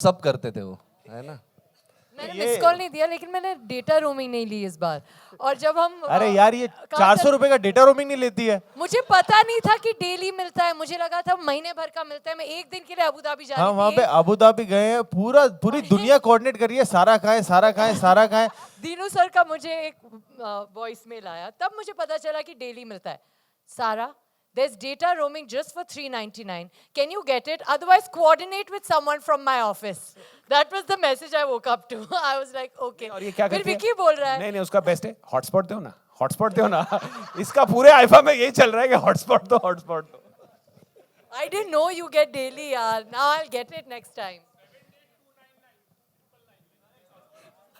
सब करते थे वो, है ना? मैंने मिस कॉल नहीं दिया, लेकिन मैंने डेटा रोमिंग नहीं ली इस बार। और जब हम अरे यार ये 400 रुपए का डेटा रोमिंग नहीं लेती है। मुझे पता नहीं था कि डेली मिलता है, मुझे लगा था महीने भर का मिलता है। मैं एक दिन के लिए अबू धाबी जा रही हाँ थी। वहाँ पे अबू धाबी गए हैं, पूरी दुनिया कोऑर्डिनेट कर रही है, सारा खाएं सारा खाएं सारा खाएं। दीनू सर का मुझे एक वॉइस मेल आया, तब मुझे पता चला कि डेली मिलता है। सारा, there's data roaming just for $3.99. Can you get it? Otherwise, coordinate with someone from my office. That was the message I woke up to. I was like, okay. और ये क्या फिर करती है? विकी बोल रहा है। नहीं नहीं, उसका बेस्ट है हॉटस्पॉट दो ना, हॉटस्पॉट दो ना। इसका पूरे आईफा में यही चल रहा है कि हॉटस्पॉट दो, हॉटस्पॉट दो। I didn't know you get daily, yaar. Now I'll get it next time.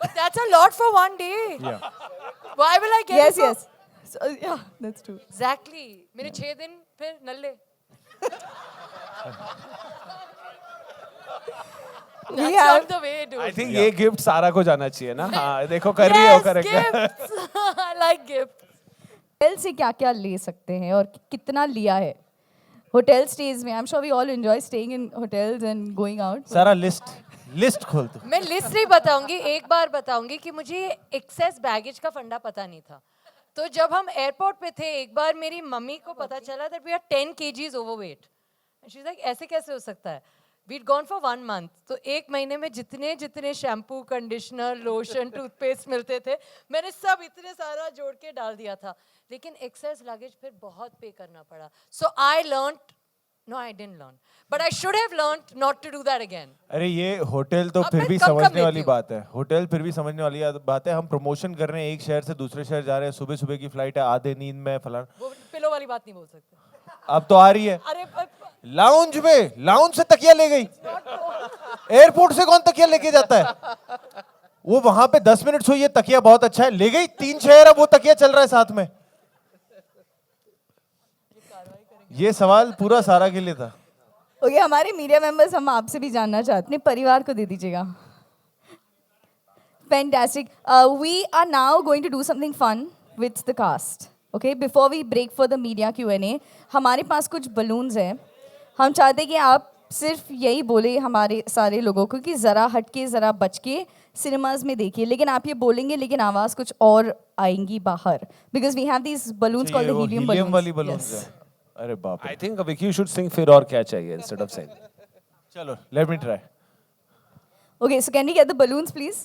But that's a lot for one day. Yeah. Why will I get Yes, it? for- yes. So, yeah, that's true. Exactly. मेरे 6 दिन फिर नल्ले. That's We not have- the way, dude. I think ये gift सारा को जाना चाहिए ना। हाँ देखो कर रही हो Yes, correct. gifts. I like gifts. Hotel से क्या क्या ले सकते हैं और कितना लिया है होटल स्टेज में? I am sure we all enjoy staying in hotels and going out. सारा लिस्ट खोल दो। मैं लिस्ट नहीं बताऊंगी, एक बार बताऊंगी कि मुझे एक्सेस बैगेज का फंडा पता नहीं था। तो जब हम एयरपोर्ट पे थे, एक बार मेरी मम्मी को पता चला that we are 10 kgs overweight. She is like ऐसे कैसे हो सकता है? We'd gone for 1 month। तो एक महीने में जितने जितने शैम्पू, कंडीशनर, लोशन, टूथपेस्ट मिलते थे, मैंने सब इतने सारा जोड़ के डाल दिया था। लेकिन एक्सेस लगेज फिर बहुत पे करना पड़ा। So I learned, no I didn't learn, but I should have learned not to do that again. अरे ये होटल तो अब फिर मैं भी कम समझने लेती वाली हूँ। बात है, होटल फिर भी समझने वाली बात है। हम प्रमोशन कर रहे हैं, एक शहर से दूसरे शहर जा रहे हैं, सुबह सुबह की फ्लाइट है, आधे नींद में फलाना। वो पिलो वाली बात नहीं बोल सकते। अब तो आ रही है अरे लाउंज से तकिया ले गई। एयरपोर्ट से कौन तकिया लेके जाता है? वो वहां पे 10 मिनट सोई, ये तकिया बहुत अच्छा है, ले गई। 3 शहर है, वो तकिया चल रहा है साथ में। ये सवाल पूरा सारा के लिए था। ओके, हमारे मीडिया मेंबर्स, हम आपसे भी जानना चाहते हैं, अपने परिवार को दे दीजिएगा। Fantastic. We are now going to do something fun with the cast. Okay, before we break for the media Q&A, हमारे पास कुछ बलून्स हैं। हम चाहते हैं कि आप सिर्फ यही बोले हमारे सारे लोगों को कि ज़रा हटके, ज़रा बच के सिनेमाज में देखिए। लेकिन आप ये बोलेंगे, लेकिन आवाज़ कुछ और आएंगी बाहर, because we have these balloons called the helium helium वाली बलून्स। बलून्स है। अरे बाप रे। I think Vicky you should sing फिर और क्या चाहिए इंस्टेड ऑफ सिंग। चलो let me try. Okay, so can we get the balloons, please?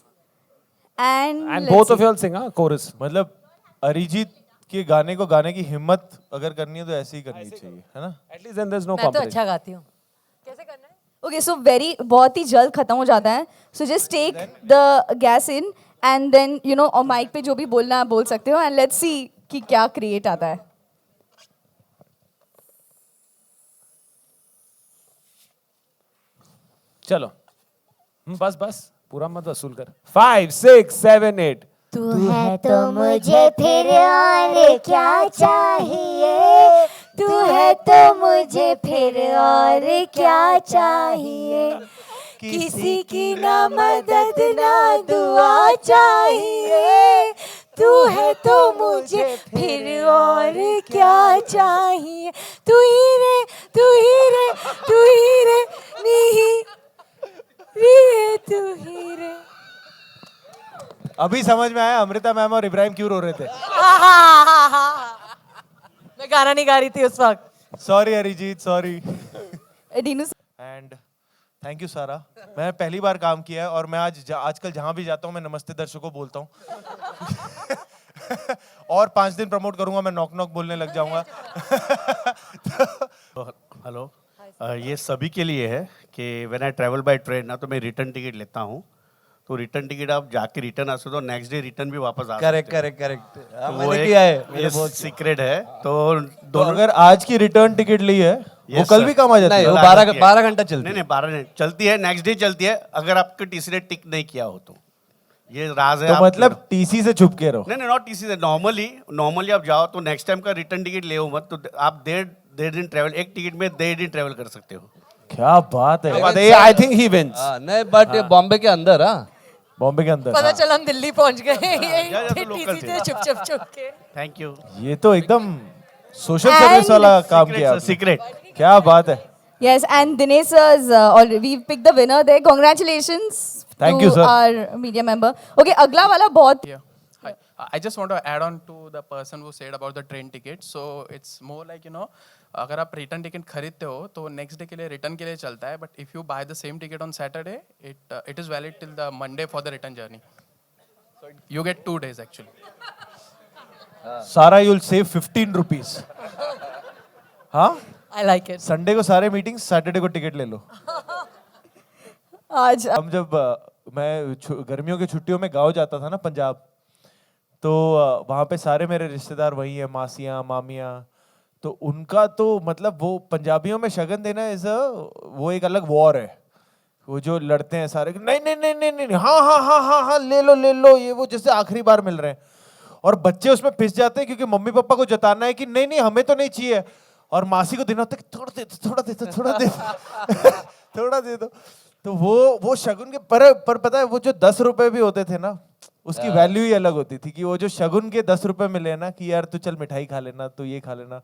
And and let's both see. Of you all sing chorus. मतलब अरिजीत के गाने को गाने की हिम्मत अगर करनी है तो ऐसे ही करनी चाहिए, है ना? At least then there is no मैं तो कॉम्पिटिशन। अच्छा गाती हूँ। कैसे करना है? Okay, so बहुत ही जल्द खत्म हो जाता है। So just take the gas in and then you know और माइक पे जो भी बोलना है बोल सकते हो, and let's see कि क्या क्रिएट आता है। चलो बस बस पूरा मत वसूल कर। 5 6 7 8। तू है तो मुझे फिर और क्या चाहिए, तू है तो मुझे फिर और क्या चाहिए, किसी की ना मदद ना दुआ चाहिए, तू है तो मुझे फिर और क्या चाहिए, तू ही रे तू ही रे तू ही रे नी रे तू ही रे। अभी समझ में आया अमृता मैम और इब्राहिम क्यों रो रहे थे। मैं गाना नहीं गा रही थी उस वक्त। Sorry Arijit, sorry. Dinu and thank you Sara. मैंने पहली बार काम किया है और मैं आजकल जहां भी जाता हूं मैं नमस्ते दर्शकों बोलता हूं। और 5 दिन प्रमोट करूंगा, मैं नॉक नॉक बोलने लग जाऊंगा। हेलो, ये सभी के लिए है कि when I travel by train ना तो मैं रिटर्न टिकट लेता हूँ। तो रिटर्न टिकट आप जाके रिटर्न आ सकते हो, नेक्स्ट डे रिटर्न भी वापस आ करेक्ट सकते हो। Correct correct. तो वो मैंने एक किया है, ये बहुत सीक्रेट है। तो तो दोनों अगर आज की रिटर्न टिकट ली है वो Yes, कल sir. भी काम आ जाती नहीं, है। वो कल आ 12 जाती है। 12 घंटा चलती नहीं है। नहीं 12 नहीं चलती है, नेक्स्ट डे चलती है अगर आपके टीसी ने टिक नहीं किया हो तो। ये राज है। तो आप मतलब टीसी से छुप के रहो। नहीं नहीं नॉट टीसी से, नॉर्मली आप जाओ तो नेक्स्ट टाइम का रिटर्न टिकट ले मत, तो आप डेढ़ दिन ट्रैवल, एक टिकट में 1.5 दिन ट्रैवल कर सकते हो। क्या बात है। I think he wins. नहीं बट बॉम्बे के अंदर, हाँ बॉम्बे के अंदर। पता चला हम दिल्ली पहुंच गए। या तो यही local टीसी थे। थे चुप के। Thank you. ये तो एकदम सोशल सर्विस वाला काम किया आपने। सीक्रेट। क्या बात है। Yes, and Dinesh sir's we've picked the winner there. Congratulations Thank to you, sir. our media member. Okay, अगला वाला बहुत Yeah. Hi. I just want to add on to the person who said about the train ticket. So it's more like, you know, अगर आप return ticket खरीदते हो तो next day के लिए रिटर्न के लिए चलता है, but if you by the same ticket on Saturday it is valid till the Monday for the return journey. So you get 2 days actually. सारा यूल सेव 15 रुपीज. हाँ, I like it. संडे को सारे meeting, Saturday को ticket ले लो. आज हम जब मैं गर्मियों की छुट्टियों में गांव जाता था ना पंजाब, तो वहाँ पे सारे मेरे रिश्तेदार वही हैं, मासियाँ मामियाँ. तो उनका तो मतलब वो पंजाबियों में शगन देना वो एक अलग वॉर है. वो जो लड़ते हैं सारे, नहीं नहीं नहीं नहीं नहीं, हाँ हाँ हाँ हाँ हाँ ले लो, ये वो जैसे आखिरी बार मिल रहे हैं. और बच्चे उसमें पिस जाते हैं क्योंकि मम्मी पापा को जताना है कि नहीं नहीं हमें तो नहीं चाहिए, और मासी को देना होता है कि थोड़ा दे दो थोड़ा दे दो. तो वो शगुन के पर पता है वो जो 10 रुपए भी होते थे ना, उसकी वैल्यू ही अलग होती थी. कि वो जो शगुन के 10 रुपए मिले ना कि यार तू चल मिठाई खा लेना, तू ये खा लेना,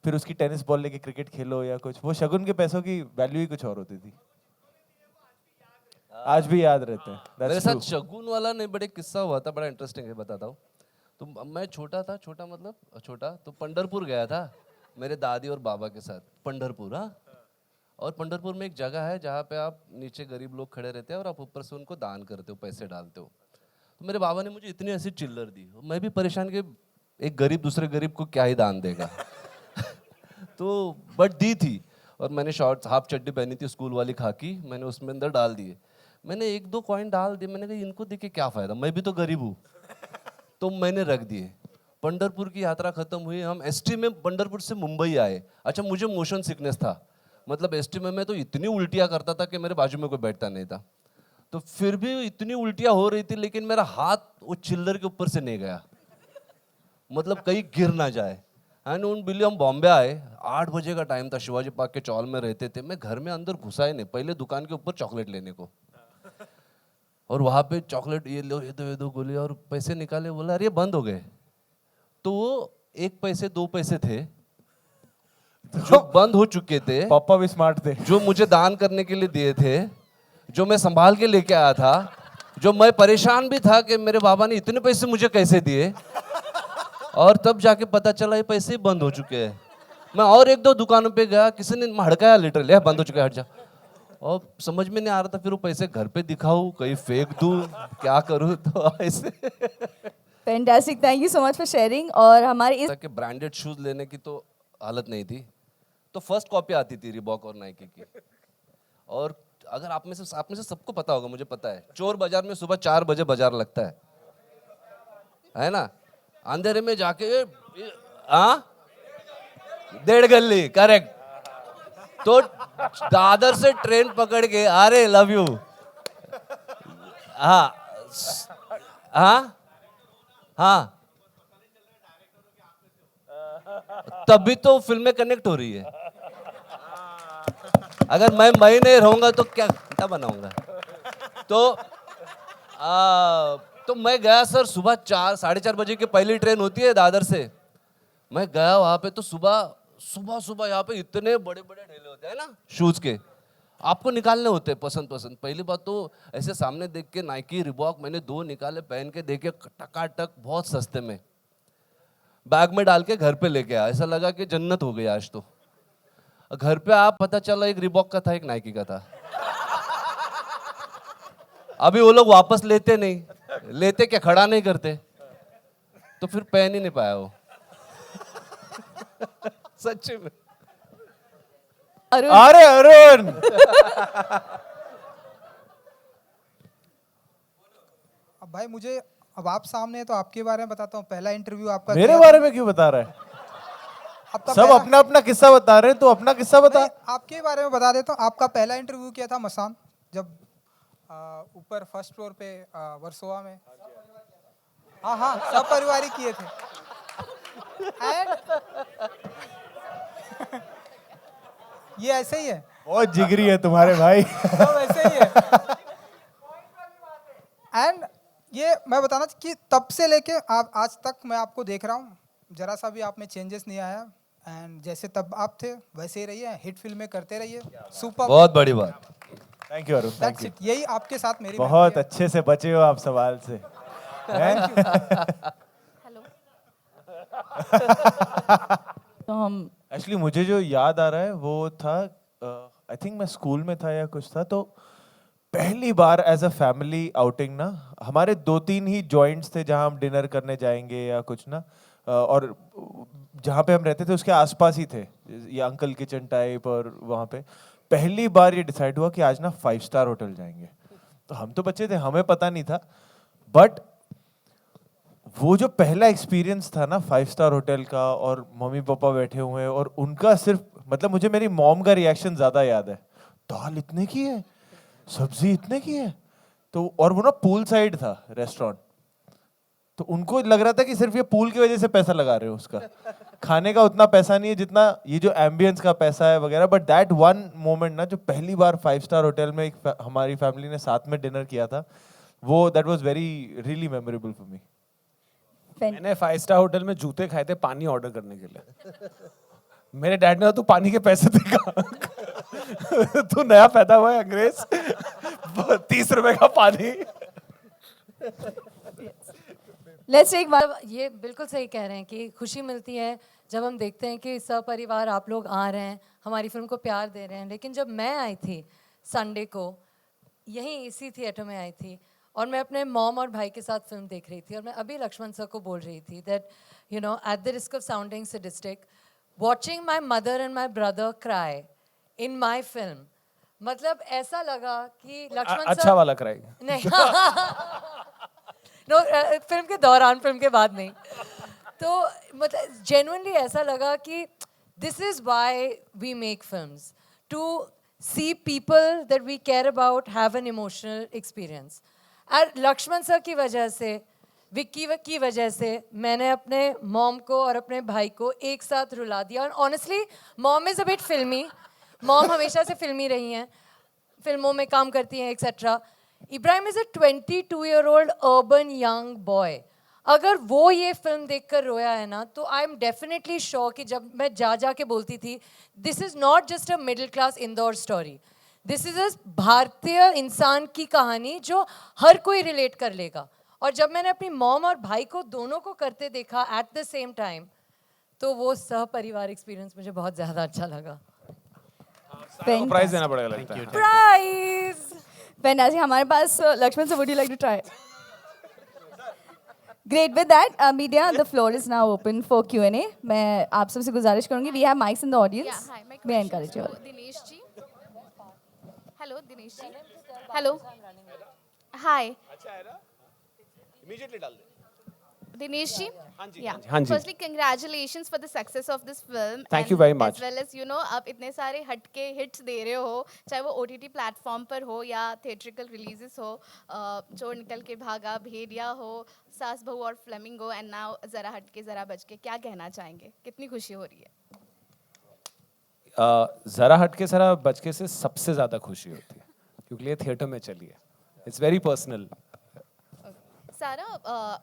फिर उसकी टेनिस बॉल लेके क्रिकेट खेलो या कुछ, वो शगुन के पैसों की वैल्यू ही कुछ और होती थी. आज भी याद रहते हैं. मेरे That's साथ true. शगुन वाला नहीं, बड़े किस्सा हुआ था, बड़ा इंटरेस्टिंग है, बताता हूँ. तो मैं छोटा था, तो पंढरपुर गया था मेरे दादी और बाबा के साथ. पंढरपुर, हाँ. और पंढरपुर में एक जगह है जहाँ पे आप नीचे गरीब लोग खड़े रहते हैं और आप ऊपर से उनको दान करते हो, पैसे डालते हो. तो मेरे बाबा ने मुझे इतनी ऐसी चिल्लर दी, मैं भी परेशान कि एक गरीब दूसरे गरीब को क्या ही दान देगा. तो बट दी थी, और मैंने शॉर्ट्स हाफ चड्डी पहनी थी स्कूल वाली खाकी, मैंने उसमें अंदर डाल दिए. मैंने 1-2 कॉइन डाल दिए, मैंने कहा इनको देके क्या फायदा, मैं भी तो गरीब हूँ. तो मैंने रख दिए. पंढरपुर की यात्रा खत्म हुई, हम एसटी में पंढरपुर से मुंबई आए. अच्छा, मुझे मोशन सिकनेस था, मतलब एसटी में मैं तो इतनी उल्टियाँ करता था कि मेरे बाजू में कोई बैठता नहीं था. तो फिर भी इतनी उल्टियाँ हो रही थी, लेकिन मेरा हाथ वो चिल्लर के ऊपर से नहीं गया, मतलब कहीं गिर ना जाए. एंड उन बिल्ली हम बॉम्बे आए, 8 बजे का टाइम था, शिवाजी पार्क के चौल में रहते थे. मैं घर में अंदर घुसा ही नहीं, पहले दुकान के ऊपर चॉकलेट लेने को, और वहाँ पे चॉकलेट ये दो गोली, और पैसे निकाले, बोला अरे ये बंद हो गए. तो वो 1 पैसे 2 पैसे थे जो बंद हो चुके थे, पापा भी स्मार्ट थे. जो मुझे दान करने के लिए दिए थे, जो मैं संभाल के लेके आया था, जो मैं परेशान भी था कि मेरे बाबा ने इतने पैसे मुझे कैसे दिए. और तब जाके पता चला ये पैसे बंद हो चुके हैं. मैं और 1-2 दुकानों पे गया, किसी ने हड़काया लिटरली, बंद हो चुका है, हट जा. और समझ में नहीं आ रहा था फिर वो पैसे घर पे दिखाऊं, कहीं फेंक दूं, क्या करूं. तो ऐसे fantastic, thank you so much for sharing. और हमारे इस कि ब्रांडेड शूज लेने की तो हालत नहीं थी, तो फर्स्ट कॉपी आती थी रिबॉक और नाइकी की. और अगर आप में से सबको पता होगा, मुझे पता है, चोर बाजार में सुबह 4 बजे बाजार लगता है ना. अंधेरे में जाके, हाँ, 1.5 गली, करेक्ट. तो दादर से ट्रेन पकड़ के, अरे लव यू, हाँ हाँ हाँ, तभी तो फिल्में कनेक्ट हो रही है. अगर मैं नहीं रहूंगा तो क्या बनाऊंगा. तो मैं गया सर, सुबह 4-4:30 बजे की पहली ट्रेन होती है दादर से. मैं गया वहां पे, तो सुबह यहाँ पे इतने बड़े बड़े ढेले होते हैं ना शूज के, आपको निकालने होते हैं पसंद. पहली बात तो ऐसे सामने देख के नाइकी रिबॉक मैंने 2 निकाले, पहन के देखे, टकाटक, बहुत सस्ते में, बैग में डाल के घर पे लेके आया. ऐसा लगा कि जन्नत हो गई आज तो. घर पे आप पता चला एक रिबॉक का था, एक नाइकी का था. अभी वो लोग वापस लेते नहीं, लेते क्या, खड़ा नहीं करते, तो फिर पहन ही नहीं पाया वो. सच्ची में. अरे अरुण, अब भाई मुझे, अब आप सामने हैं तो आपके बारे में बताता हूँ. पहला इंटरव्यू आपका मेरे किया बारे में क्यों बता रहा है? आपका सब पहला- अपना अपना किस्सा बता रहे हैं, तो अपना किस्सा बता. नहीं, आपके बारे में बता देता हूँ. आपका पहला इंटरव्यू किया था मसान, जब ऊपर फर्स्ट फ्लोर पे वर्सोवा में. हाँ, सब परिवार ही किए थे. And ये ऐसे ही है, बहुत जिगरी है तुम्हारे भाई. सब ऐसे ही है. एंड ये मैं बताना कि तब से लेके आप आज तक मैं आपको देख रहा हूँ, जरा सा भी आप में चेंजेस नहीं आया. एंड जैसे तब आप थे वैसे ही रहिए, हिट फिल्में करते रहिए, सुपर। बहुत बड़ी बात। Thank you Arun, thank that's you. It, यही आपके साथ मेरी बहुत memory है। अच्छे से बचे हो आप सवाल से। हैं? हेलो। तो हम एक्चुअली मुझे जो याद आ रहा है वो था, आई थिंक मैं स्कूल में था या कुछ था, तो पहली बार एज अ फैमिली आउटिंग ना, हमारे 2-3 ही जॉइंट्स थे जहां हम डिनर करने जाएंगे या कुछ ना, और जहाँ पे हम रहते थे उसके आसपास ही थे ये अंकल किचन टाइप, और वहाँ पे पहली बार ये डिसाइड हुआ कि आज ना 5 स्टार होटल जाएंगे। तो हम तो बच्चे थे, हमें पता नहीं था, बट वो जो पहला एक्सपीरियंस था ना 5 स्टार होटल का, और मम्मी पापा बैठे हुए हैं और उनका सिर्फ, मतलब मुझे मेरी मॉम का रिएक्शन ज्यादा याद है, दाल इतने की है, सब्जी इतने की है, तो और वो ना पूल साइड था रेस्टोरेंट, तो उनको लग रहा था कि सिर्फ ये पूल की वजह से पैसा लगा रहे हो, उसका खाने का उतना पैसा नहीं है जितना ये जो एम्बियंस का पैसा है वगैरह। बट दैट वन मोमेंट ना, जो पहली बार 5 स्टार होटल में हमारी फैमिली ने साथ में डिनर किया था, वो that was very really memorable for me. मैंने 5 स्टार होटल में जूते खाए थे पानी ऑर्डर करने के लिए। मेरे डैड ने कहा तू पानी के पैसे देगा। तू नया पैदा हुआ है अंग्रेज, 30 रुपए का पानी। Let's take one. मतलब ये बिल्कुल सही कह रहे हैं कि खुशी मिलती है जब हम देखते हैं कि सपरिवार आप लोग आ रहे हैं, हमारी फिल्म को प्यार दे रहे हैं। लेकिन जब मैं आई थी संडे को, यहीं इसी थिएटर में आई थी, और मैं अपने मॉम और भाई के साथ फिल्म देख रही थी, और मैं अभी लक्ष्मण सर को बोल रही थी that you know at the risk of sounding sadistic, watching my mother and my brother cry in my film, मतलब ऐसा लगा कि लक्ष्मण अच्छा सर वाला कराई। नहीं नो फिल्म के दौरान, फिल्म के बाद नहीं। तो मतलब जेन्युइनली ऐसा लगा कि this is why we make films, to see people that we care about have an emotional experience. और लक्ष्मण सर की वजह से, विक्की की वजह से मैंने अपने मॉम को और अपने भाई को एक साथ रुला दिया। और honestly mom is a bit फिल्मी, मॉम हमेशा से फिल्मी रही हैं, फिल्मों में काम करती हैं etcetera. Ibrahim is a 22-year-old urban young boy. अगर वो ये फिल्म देखकर रोया है ना, तो आई एम डेफिनेटली श्योर कि जब मैं जा के बोलती थी this is not just a middle class Indore story, this is a भारतीय इंसान की कहानी जो हर कोई रिलेट कर लेगा। और जब मैंने अपनी मॉम और भाई को दोनों को करते देखा एट द सेम टाइम, तो वो सहपरिवार एक्सपीरियंस मुझे बहुत ज़्यादा अच्छा लगा। प्राइज देना पड़ेगा लगता है। Prize fantastic. हमारे पास Laxman sir, would you like to try? Great. With that media, the floor is now open for Q&A। मैं आप सबसे गुजारिश करूंगी, we have mics in the audience, may I encourage you. Dinesh ji, hello Dinesh ji, hello, hi immediately डाल दे। Dinesh ji, yeah. हाँ जी। Firstly, congratulations for the success of this film. Thank you and very much. As well as आप इतने सारे हटके hits दे रहे हो, चाहे वो OTT प्लेटफॉर्म पर हो या थिएट्रिकल रिलीजेस हो, चोर निकल के भागा, भेड़िया हो, सास बहू और फ्लेमिंगो, एंड नाउ जरा हटके जरा बचके, क्या कहना चाहेंगे? कितनी खुशी हो रही है? जरा हटके जरा बचके से सबसे ज्यादा खुशी होती है क्योंकि ये थिएटर में चली है। It's very personal. सारा,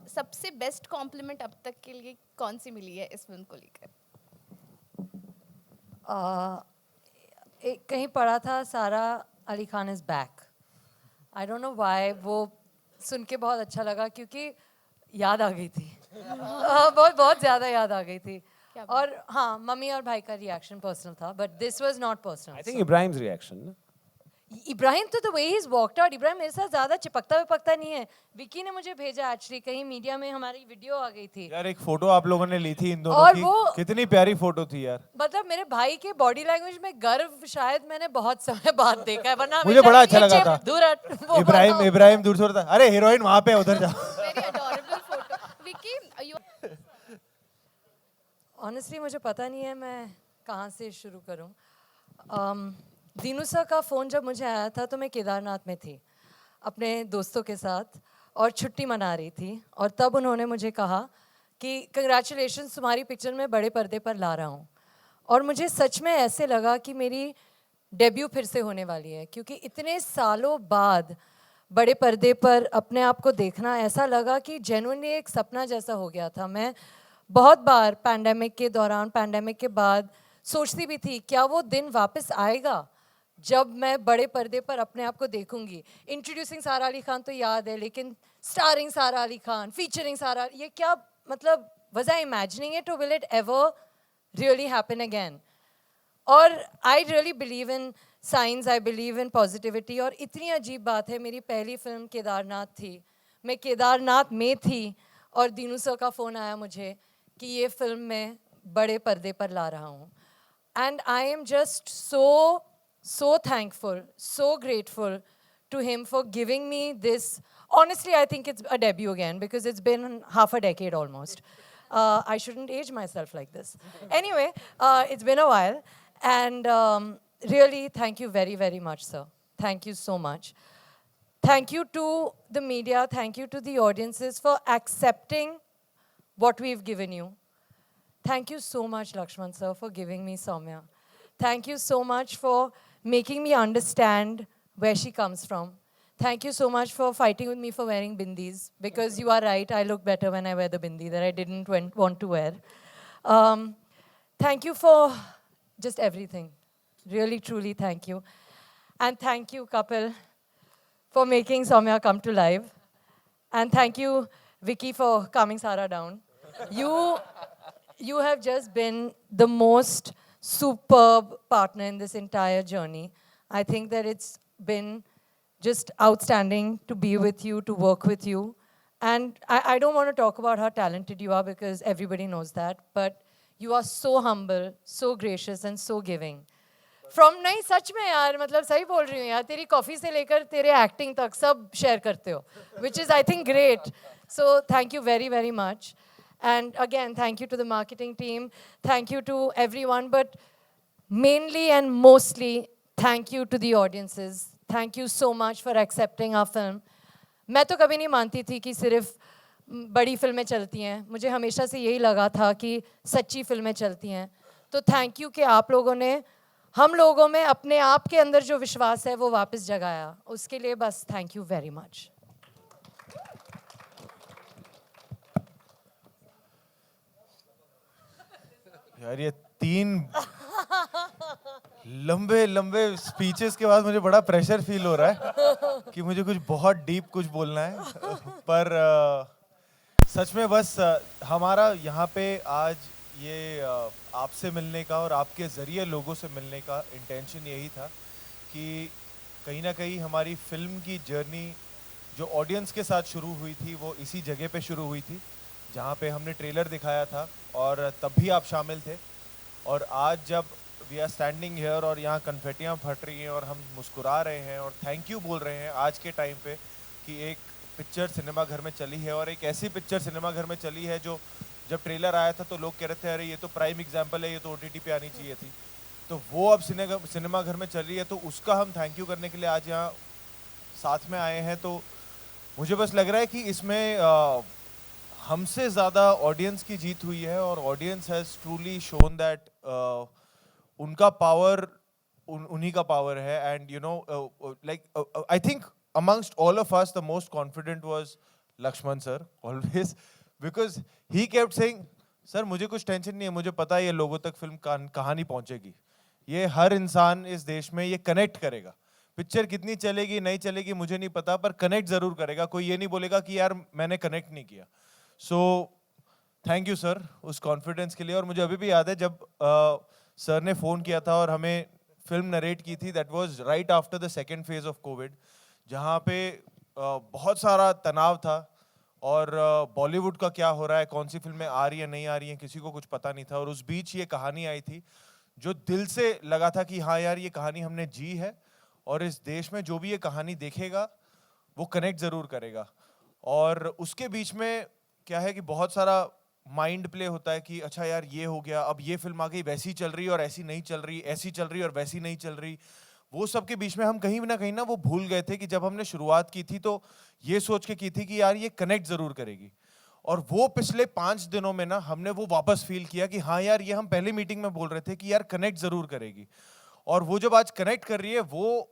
सबसे बेस्ट कॉम्प्लीमेंट अब तक के लिए कौन सी मिली है इस फिल्म को लेकर? कहीं पढ़ा था सारा Ali Khan is back. I don't know why, वो सुन के बहुत अच्छा लगा क्योंकि याद आ गई थी। बहुत बहुत ज़्यादा याद आ गई थी। और हाँ, मम्मी और भाई का रिएक्शन पर्सनल था, but this was not personal. I think Ibrahim's reaction, Ibrahim तो the way he is walked out, Ibrahim मेरे साथ ज़्यादा चिपकता विपकता नहीं है। विकी ने मुझे भेजा, एक्चुअली कहीं मीडिया में हमारी वीडियो आ गई थी यार एक फोटो आप लोगों ने ली थी इन दोनों और की, वो- कितनी प्यारी फोटो थी यार। मतलब मेरे भाई के बॉडी लैंग्वेज में गर्व शायद मैंने बहुत समय बाद देखा है, वरना मुझे हमेशा बड़ा अच्छा ये लगा चिप था। दूर हट, वो इब्राहिम वाला- इब्राहिम दूर से बोलता, अरे हीरोइन वहां पे है, उधर जा। Very adorable photo. Vicky, you honestly मुझे पता नहीं है मैं कहाँ से शुरू करूँ। दीनू सर का फ़ोन जब मुझे आया था तो मैं केदारनाथ में थी अपने दोस्तों के साथ और छुट्टी मना रही थी, और तब उन्होंने मुझे कहा कि कंग्रेचुलेशंस, तुम्हारी पिक्चर में बड़े पर्दे पर ला रहा हूँ। और मुझे सच में ऐसे लगा कि मेरी डेब्यू फिर से होने वाली है, क्योंकि इतने सालों बाद बड़े पर्दे पर अपने आप को देखना, ऐसा लगा कि जेन्युइनली एक सपना जैसा हो गया था। मैं बहुत बार पैंडेमिक के दौरान, पैंडेमिक के बाद सोचती भी थी क्या वो दिन वापस आएगा जब मैं बड़े पर्दे पर अपने आप को देखूंगी. इंट्रोड्यूसिंग सारा अली खान तो याद है, लेकिन स्टारिंग सारा अली खान, फीचरिंग सारा, ये क्या मतलब, was I imagining it or will it ever really happen again? और I really believe in science, I believe in positivity. और इतनी अजीब बात है, मेरी पहली फिल्म केदारनाथ थी, मैं केदारनाथ में थी और दीनू सर का फ़ोन आया मुझे कि ये फिल्म मैं बड़े पर्दे पर ला रहा हूँ. And I am just so thankful, so grateful to him for giving me this. Honestly, I think it's a debut again because it's been half a decade almost. I shouldn't age myself like this. Anyway, it's been a while. And really, thank you very, very much, sir. Thank you so much. Thank you to the media. Thank you to the audiences for accepting what we've given you. Thank you so much, Lakshman sir, for giving me Soumya. Thank you so much for making me understand where she comes from. Thank you so much for fighting with me for wearing bindis, because you are right, I look better when I wear the bindi that I didn't want to wear. Thank you for just everything. Really, truly, thank you. And thank you, Kapil, for making Soumya come to life. And thank you, Vicky, for calming Sara down. You have just been the most superb partner in this entire journey. I think that it's been just outstanding to be with you, to work with you. And I don't want to talk about how talented you are because everybody knows that. But you are so humble, so gracious and so giving. From नहीं सच में यार, मतलब सही बोल रही हूँ यार, तेरी कॉफ़ी से लेकर तेरे एक्टिंग तक सब शेयर करते हो, which is I think great. So thank you very, very much. And again, thank you to the marketing team. Thank you to everyone. But mainly and mostly, thank you to the audiences. Thank you so much for accepting our film. मैं तो कभी नहीं मानती थी कि सिर्फ बड़ी फिल्में चलती हैं. मुझे हमेशा से यही लगा था कि सच्ची फिल्में चलती हैं. तो थैंक यू कि आप लोगों ने हम लोगों में अपने आप के अंदर जो विश्वास है वो वापस जगाया. उसके लिए बस थैंक यू वेरी मच. यार ये 3 लंबे लंबे स्पीचेस के बाद मुझे बड़ा प्रेशर फील हो रहा है कि मुझे कुछ बहुत डीप कुछ बोलना है. पर सच में बस हमारा यहाँ पे आज ये आपसे मिलने का और आपके ज़रिए लोगों से मिलने का इंटेंशन यही था कि कहीं ना कहीं हमारी फिल्म की जर्नी जो ऑडियंस के साथ शुरू हुई थी वो इसी जगह पे शुरू हुई थी जहाँ पे हमने ट्रेलर दिखाया था और तब भी आप शामिल थे. और आज जब वी आर स्टैंडिंग हियर और यहाँ कन्फेटियाँ फट रही हैं और हम मुस्कुरा रहे हैं और थैंक यू बोल रहे हैं आज के टाइम पे कि एक पिक्चर सिनेमा घर में चली है और एक ऐसी पिक्चर सिनेमा घर में चली है जो जब ट्रेलर आया था तो लोग कह रहे थे अरे ये तो प्राइम एग्जाम्पल है, ये तो OTT पे आनी चाहिए थी. तो वो अब सिनेमा घर में चल रही है तो उसका हम थैंक यू करने के लिए आज यहाँ साथ में आए हैं. तो मुझे बस लग रहा है कि इसमें हमसे ज़्यादा ऑडियंस की जीत हुई है और audience has truly shown that उनका पावर उन्हीं का पावर है. And you know like I think amongst all of us the most confident was Lakshman sir always because he kept saying sir मुझे कुछ टेंशन नहीं है, मुझे पता है ये लोगों तक फिल्म कहानी पहुंचेगी, ये हर इंसान इस देश में ये कनेक्ट करेगा. पिक्चर कितनी चलेगी नहीं चलेगी मुझे नहीं पता पर कनेक्ट ज़रूर करेगा. कोई ये नहीं बोलेगा कि यार मैंने कनेक्ट नहीं किया. सो थैंक यू सर उस कॉन्फिडेंस के लिए. और मुझे अभी भी याद है जब सर ने फ़ोन किया था और हमें फिल्म नरेट की थी, that was right after the second phase of Covid जहाँ पे बहुत सारा तनाव था और बॉलीवुड का क्या हो रहा है, कौन सी फिल्में आ रही है नहीं आ रही हैं, किसी को कुछ पता नहीं था. और उस बीच ये कहानी आई थी जो दिल से लगा था कि हाँ यार ये कहानी हमने जी है और इस देश में जो भी ये कहानी देखेगा वो कनेक्ट ज़रूर करेगा. और उसके बीच में क्या है कि बहुत सारा माइंड प्ले होता है कि अच्छा यार ये हो गया, अब ये फिल्म आ गई वैसी चल रही और ऐसी नहीं चल रही, ऐसी चल रही और वैसी नहीं चल रही. वो सब के बीच में हम कहीं ना वो भूल गए थे कि जब हमने शुरुआत की थी तो ये सोच के की थी कि यार ये कनेक्ट ज़रूर करेगी. और वो पिछले 5 दिनों में ना हमने वो वापस फील किया कि हाँ यार ये हम पहले मीटिंग में बोल रहे थे कि यार कनेक्ट ज़रूर करेगी. और वो जब आज कनेक्ट कर रही है वो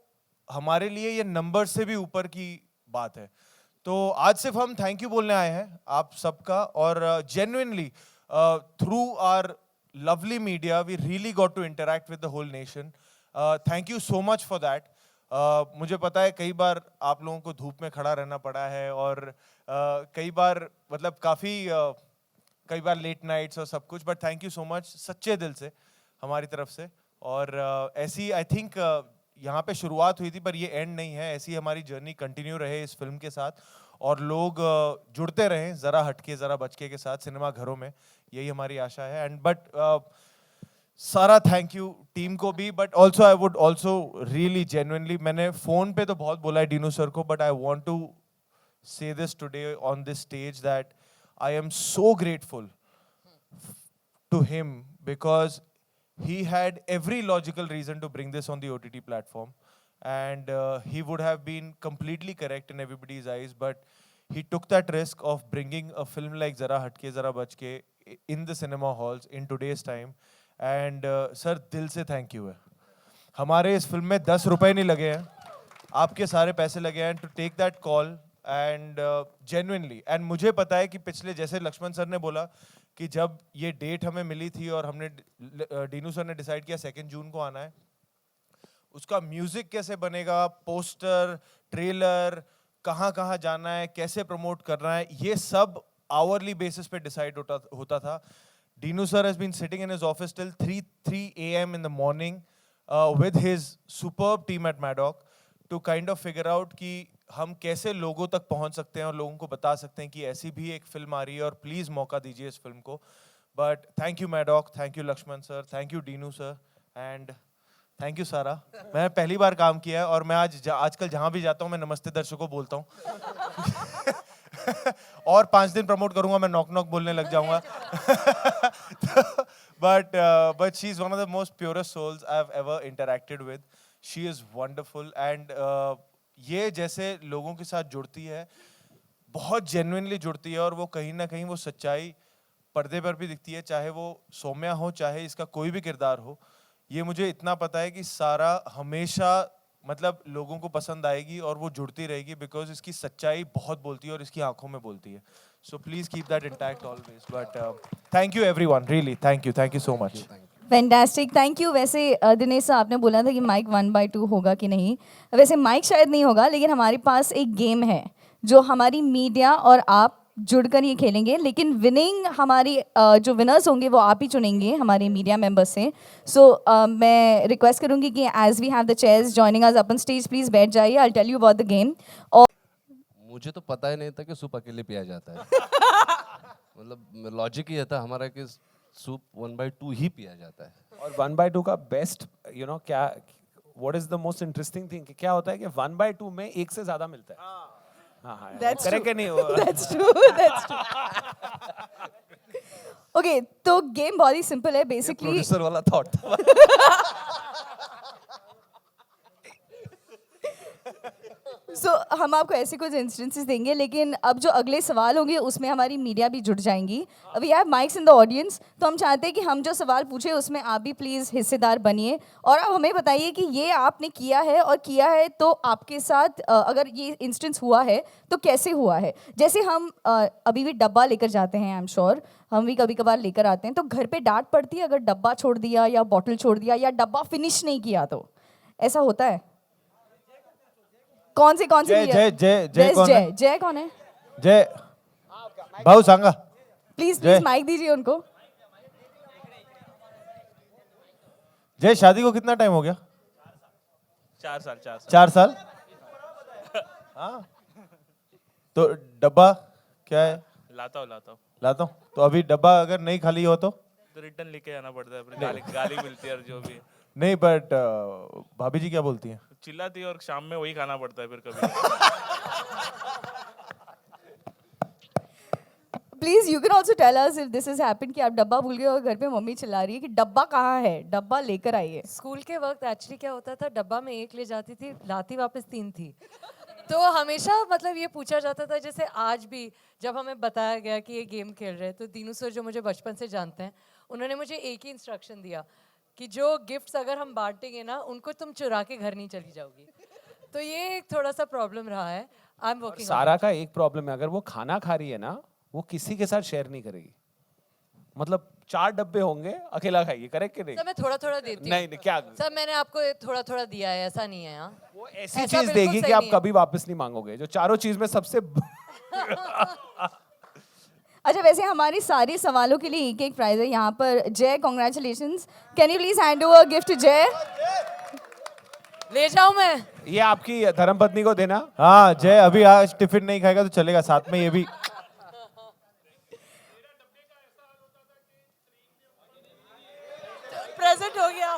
हमारे लिए ये नंबर से भी ऊपर की बात है. तो आज सिर्फ हम थैंक यू बोलने आए हैं आप सबका. और genuinely through our lovely media, we really got to interact with the whole nation. Thank you so much for that. मुझे पता है कई बार आप लोगों को धूप में खड़ा रहना पड़ा है और कई बार मतलब कई बार लेट नाइट्स और सब कुछ, but thank you so much सच्चे दिल से हमारी तरफ से। और ऐसी आई थिंक यहाँ पे शुरुआत हुई थी पर ये एंड नहीं है, ऐसी हमारी जर्नी कंटिन्यू रहे इस फिल्म के साथ और लोग जुड़ते रहें ज़रा हटके ज़रा बचके के साथ सिनेमा घरों में, यही हमारी आशा है। एंड बट सारा थैंक यू टीम को भी, but also I would also really genuinely, मैंने फ़ोन पे तो बहुत बोला है डीनू सर को, but I want to say this today on this stage that I am so grateful to him because he had every logical reason to bring this on the OTT platform and he would have been completely correct in everybody's eyes, but he took that risk of bringing a film like Zara Hatke Zara Bachke in the cinema halls in today's time and sir दिल से thank you है। हमारे इस film में 10 रुपए नहीं लगे हैं, आपके सारे पैसे लगे हैं to take that call and genuinely. And मुझे पता है कि पिछले जैसे लक्ष्मण सर ने बोला कि जब ये डेट हमें मिली थी और हमने डीनू सर ने डिसाइड किया 2 जून को आना है, उसका म्यूजिक कैसे बनेगा, पोस्टर ट्रेलर कहाँ कहाँ जाना है, कैसे प्रमोट करना है, ये सब आवरली बेसिस पे डिसाइड होता था। Dinu sir has been sitting in his office till 3 AM in the morning with his superb team at Maddock to kind of figure out कि हम कैसे लोगों तक पहुंच सकते हैं और लोगों को बता सकते हैं कि ऐसी भी एक फिल्म आ रही है और प्लीज मौका दीजिए इस फिल्म को। But thank you Maddock, thank you Laxman sir, thank you Dinu sir and thank you Sara. मैं पहली बार काम किया है और मैं आजकल जहां भी जाता हूं मैं नमस्ते दर्शकों बोलता हूं और 5 दिन प्रमोट करूंगा मैं नॉक नॉक बोलने लग जाऊंगा। But she is one of the most purest souls I have ever interacted with. She is wonderful and ये जैसे लोगों के साथ जुड़ती है, बहुत जेन्युइनली जुड़ती है और वो कहीं ना कहीं वो सच्चाई पर्दे पर भी दिखती है, चाहे वो सौम्या हो चाहे इसका कोई भी किरदार हो। ये मुझे इतना पता है कि सारा हमेशा मतलब लोगों को पसंद आएगी और वो जुड़ती रहेगी बिकॉज इसकी सच्चाई बहुत बोलती है और इसकी आंखों में बोलती है। So please keep that intact always. But thank you everyone, really thank you so much. Fantastic, thank you. वैसे दिनेश सर आपने बोला था कि माइक 1/2 होगा कि नहीं, वैसे माइक शायद नहीं होगा लेकिन हमारे पास एक गेम है जो हमारी मीडिया और आप जुड़कर ये खेलेंगे, लेकिन विनिंग हमारी जो विनर्स होंगे वो आप ही चुनेंगे हमारे मीडिया मेंबर्स से। सो मैं रिक्वेस्ट करूंगी कि as we have the chairs joining us up on stage, please बैठ जाइए। I tell you about the game. और मुझे तो पता ही नहीं था कि सूप अकेले पिया जाता है। मतलब लॉजिक ये था हमारा कि सूप 1/2 ही पिया जाता है। और 1/2 का बेस्ट क्या what is the most interesting thing, क्या होता है कि 1/2 में एक से ज्यादा मिलता है। हाँ, That's करेक्ट true. है नहीं? That's true. That's true. Okay, तो गेम बहुत ही सिंपल है बेसिकली। प्रोड्यूसर वाला थॉट था। सो हम आपको ऐसे कुछ इंस्टेंसेस देंगे, लेकिन अब जो अगले सवाल होंगे उसमें हमारी मीडिया भी जुड़ जाएंगी। We have mics in the audience, तो हम चाहते हैं कि हम जो सवाल पूछे उसमें आप भी प्लीज़ हिस्सेदार बनिए और अब हमें बताइए कि ये आपने किया है और किया है तो आपके साथ अगर ये इंस्टेंस हुआ है तो कैसे हुआ है। जैसे हम अभी भी डब्बा लेकर जाते हैं, आई एम श्योर हम भी कभी कभार लेकर आते हैं, तो घर पे डांट पड़ती है अगर डब्बा छोड़ दिया या बॉटल छोड़ दिया या डब्बा फिनिश नहीं किया, तो ऐसा होता है? कौन से जय Yes, कौन है? जय कौन है? जय भाऊ सांगा प्लीज जय। माइक दीजिए उनको। जय शादी को कितना टाइम हो गया? 4 साल। हाँ तो डब्बा क्या है? लाता हूँ लाता हूँ। तो अभी डब्बा अगर नहीं खाली हो तो रिटर्न लेके आना पड़ता है, फिर गाली मिलती है और जो भी नहीं, बट भाभी जी क्या बोलती हैं? चिल्लाती है और शाम में वही खाना पड़ता है फिर कभी। Please you can also tell us if this is happened कि आप डब्बा भूल गए और घर पे मम्मी चिल्ला रही है कि डब्बा कहाँ है, डब्बा लेकर आइए। स्कूल के वक्त एक्चुअली क्या होता था, डब्बा में 1 ले जाती थी, लाती वापस 3 थी। तो हमेशा मतलब ये पूछा जाता था, जैसे आज भी जब हमें बताया गया कि ये गेम खेल रहे हैं, तो दीनू सर जो मुझे बचपन से जानते हैं, उन्होंने मुझे एक ही इंस्ट्रक्शन दिया कि जो गिफ्ट्स अगर हम बांटेंगे ना उनको तुम चुरा के घर नहीं चली जाओगी। तो ये एक थोड़ा सा प्रॉब्लम रहा है। I am working. सारा का एक प्रॉब्लम है, अगर वो खाना खा रही है ना वो किसी के साथ शेयर नहीं करेगी। मतलब 4 डब्बे होंगे, अकेला खाइए, करेक्ट कि नहीं? सर मैं थोड़ा थोड़ा देती हूँ। नहीं क्या सर मैंने आपको थोड़ा थोड़ा दिया है, ऐसा नहीं है यहाँ। वो ऐसी ऐसा चीज बिल्कुल देगी कि सही आप नहीं है। कभी वापस नहीं मांगोगे, जो चारों चीज में सबसे अच्छा वैसे हमारे सारे सवालों के लिए एक एक प्राइज है यहाँ पर। जय congratulations, can you please hand over gift जय? ले जाऊँ मैं? ये आपकी धर्मपत्नी को देना। हाँ जय अभी आज टिफिन नहीं खाएगा तो चलेगा, साथ में ये भी। प्रेजेंट हो गया।